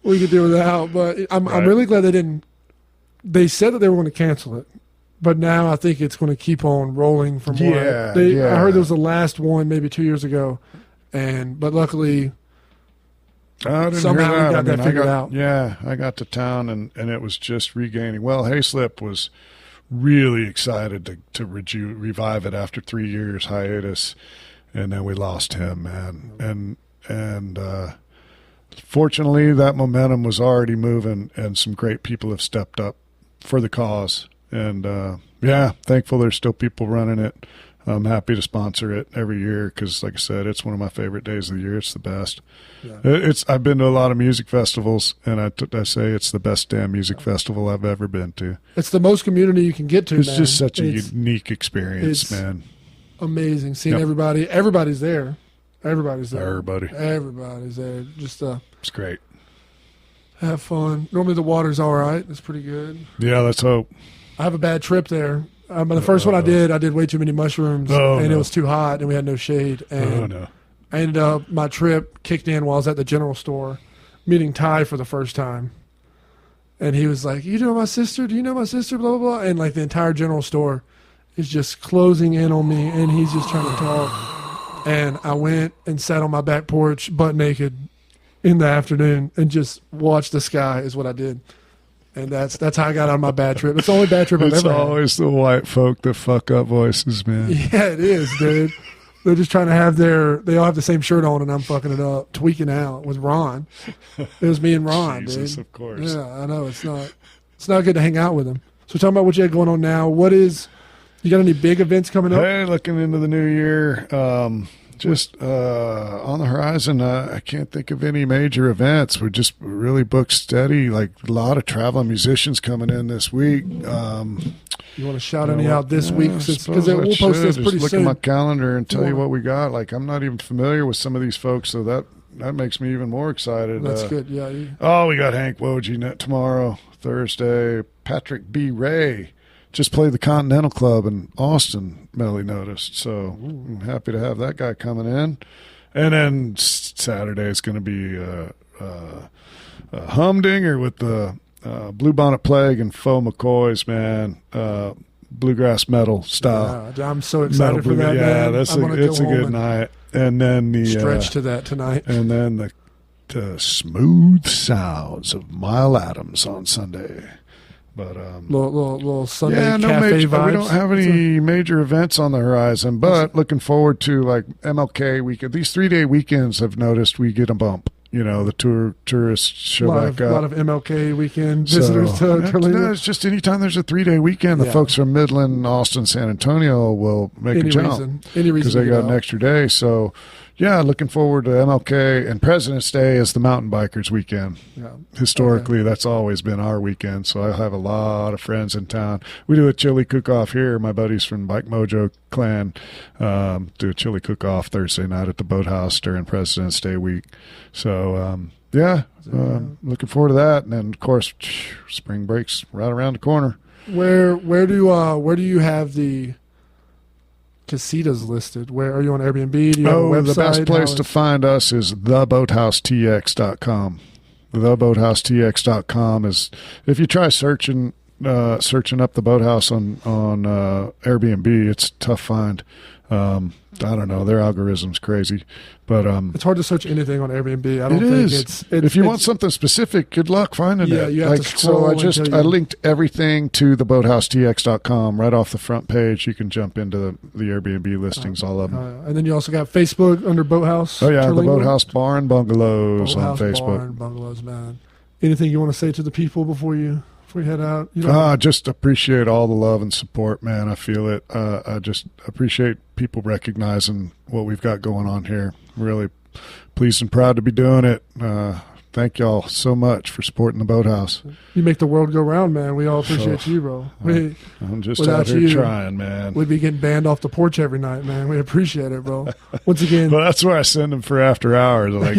we could do without. But I'm really glad they didn't. They said that they were going to cancel it. But now I think it's going to keep on rolling from I heard there was the last one maybe 2 years ago, but luckily somehow we got that figured out. Yeah, I got to town and it was just regaining. Well, Hayslip was really excited to revive it after 3 years hiatus, and then we lost him, man. And fortunately, that momentum was already moving, and some great people have stepped up for the cause. And, thankful there's still people running it. I'm happy to sponsor it every year because, like I said, it's one of my favorite days of the year. It's the best. Yeah. I've been to a lot of music festivals, and I say it's the best damn music festival I've ever been to. It's the most community you can get to, It's just such a unique experience, man. Amazing. Seeing everybody. Everybody's there. Everybody's there. Everybody's there. Just it's great. Have fun. Normally the water's all right. It's pretty good. Yeah, let's hope. I have a bad trip there. But the first one I did way too many mushrooms, it was too hot, and we had no shade. And I ended up, my trip kicked in while I was at the general store, meeting Ty for the first time. And he was like, you know my sister? Do you know my sister? Blah, blah, blah. And like the entire general store is just closing in on me, and he's just trying to talk. And I went and sat on my back porch butt naked in the afternoon and just watched the sky is what I did. And that's how I got on my bad trip. It's the only bad trip I've It's ever always the white folk that fuck up voices, man. had. Yeah, it is, dude. They're just trying to have they all have the same shirt on, and I'm fucking it up, tweaking out with Ron. It was me and Ron, Jesus, dude. of course. Yeah, I know. It's not good to hang out with him. So talking about what you had going on now, you got any big events coming up? Hey, looking into the new year, just on the horizon, I can't think of any major events. We're just really booked steady, like a lot of traveling musicians coming in this week. You want to shout any out this week? Because we'll post this pretty just look soon. at my calendar and tell you what we got. Like, I'm not even familiar with some of these folks, so that makes me even more excited. That's good, yeah. We got Hank Wojcik tomorrow, Thursday. Patrick B. Ray just played the Continental Club in Austin, Melly noticed. So I'm happy to have that guy coming in. And then Saturday is going to be a humdinger with the Blue Bonnet Plague and Faux McCoys, man. Bluegrass metal style. Yeah, I'm so excited for that, man. It's a good night. And then the stretch to that tonight. And then the smooth sounds of Mile Adams on Sunday. But little Sunday cafe major, vibes. we don't have any major events on the horizon, but looking forward to like MLK weekend. These 3-day weekends, I've noticed we get a bump. The tourists show back up. A lot of MLK weekend visitors to Toledo. No, it's just anytime there's a 3-day weekend, the folks from Midland, Austin, San Antonio will make a jump. Any reason because they got an extra day. So, yeah, looking forward to MLK. And President's Day is the mountain bikers weekend. Yeah. Historically, that's always been our weekend. So I have a lot of friends in town. We do a chili cook-off here. My buddies from Bike Mojo Clan do a chili cook-off Thursday night at the Boathouse during President's Day week. So, looking forward to that. And then, of course, spring break's right around the corner. Where do you have the casitas listed? Where are you on Airbnb? Do you have a website? The best place to find us is theboathousetx.com. Theboathousetx.com is, if you try searching up the Boathouse on Airbnb, it's a tough find. I don't know, their algorithm's crazy, but it's hard to search anything on Airbnb. I don't think it's if you want something specific, good luck finding it. You have to scroll. So I linked everything to the boathousetx.com right off the front page. You can jump into the Airbnb listings, all of them. And then you also got Facebook under Boathouse. Oh yeah, the Boathouse Bar and Bungalows on Facebook. Bar and Bungalows, man. Anything you want to say to the people before you head out? Just appreciate all the love and support, man. I feel it. I just appreciate people recognizing what we've got going on here. Really pleased and proud to be doing it. Thank y'all so much for supporting the Boathouse. You make the world go round, man. We all appreciate you, bro. I'm just out here trying, man. We'd be getting banned off the porch every night, man. We appreciate it, bro. Once again. Well, that's where I send them for after hours. Like,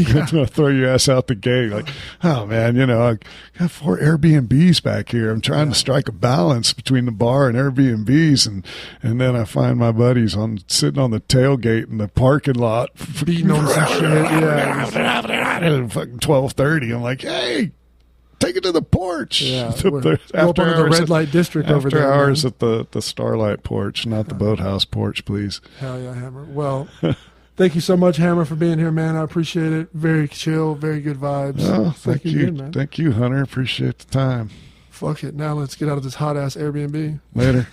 throw your ass out the gate. Like, oh, man, I got 4 Airbnbs back here. I'm trying to strike a balance between the bar and Airbnbs. And then I find my buddies sitting on the tailgate in the parking lot. Beating on some shit, yeah. Fucking 12:30. I'm like, hey, take it to the porch. Yeah, after the red light district over there. After hours at the Starlight porch, not the Boathouse porch, please. Hell yeah, Hammer. Well, thank you so much, Hammer, for being here, man. I appreciate it. Very chill, very good vibes. Oh, thank you, again, man. Thank you, Hunter. Appreciate the time. Fuck it. Now let's get out of this hot ass Airbnb. Later.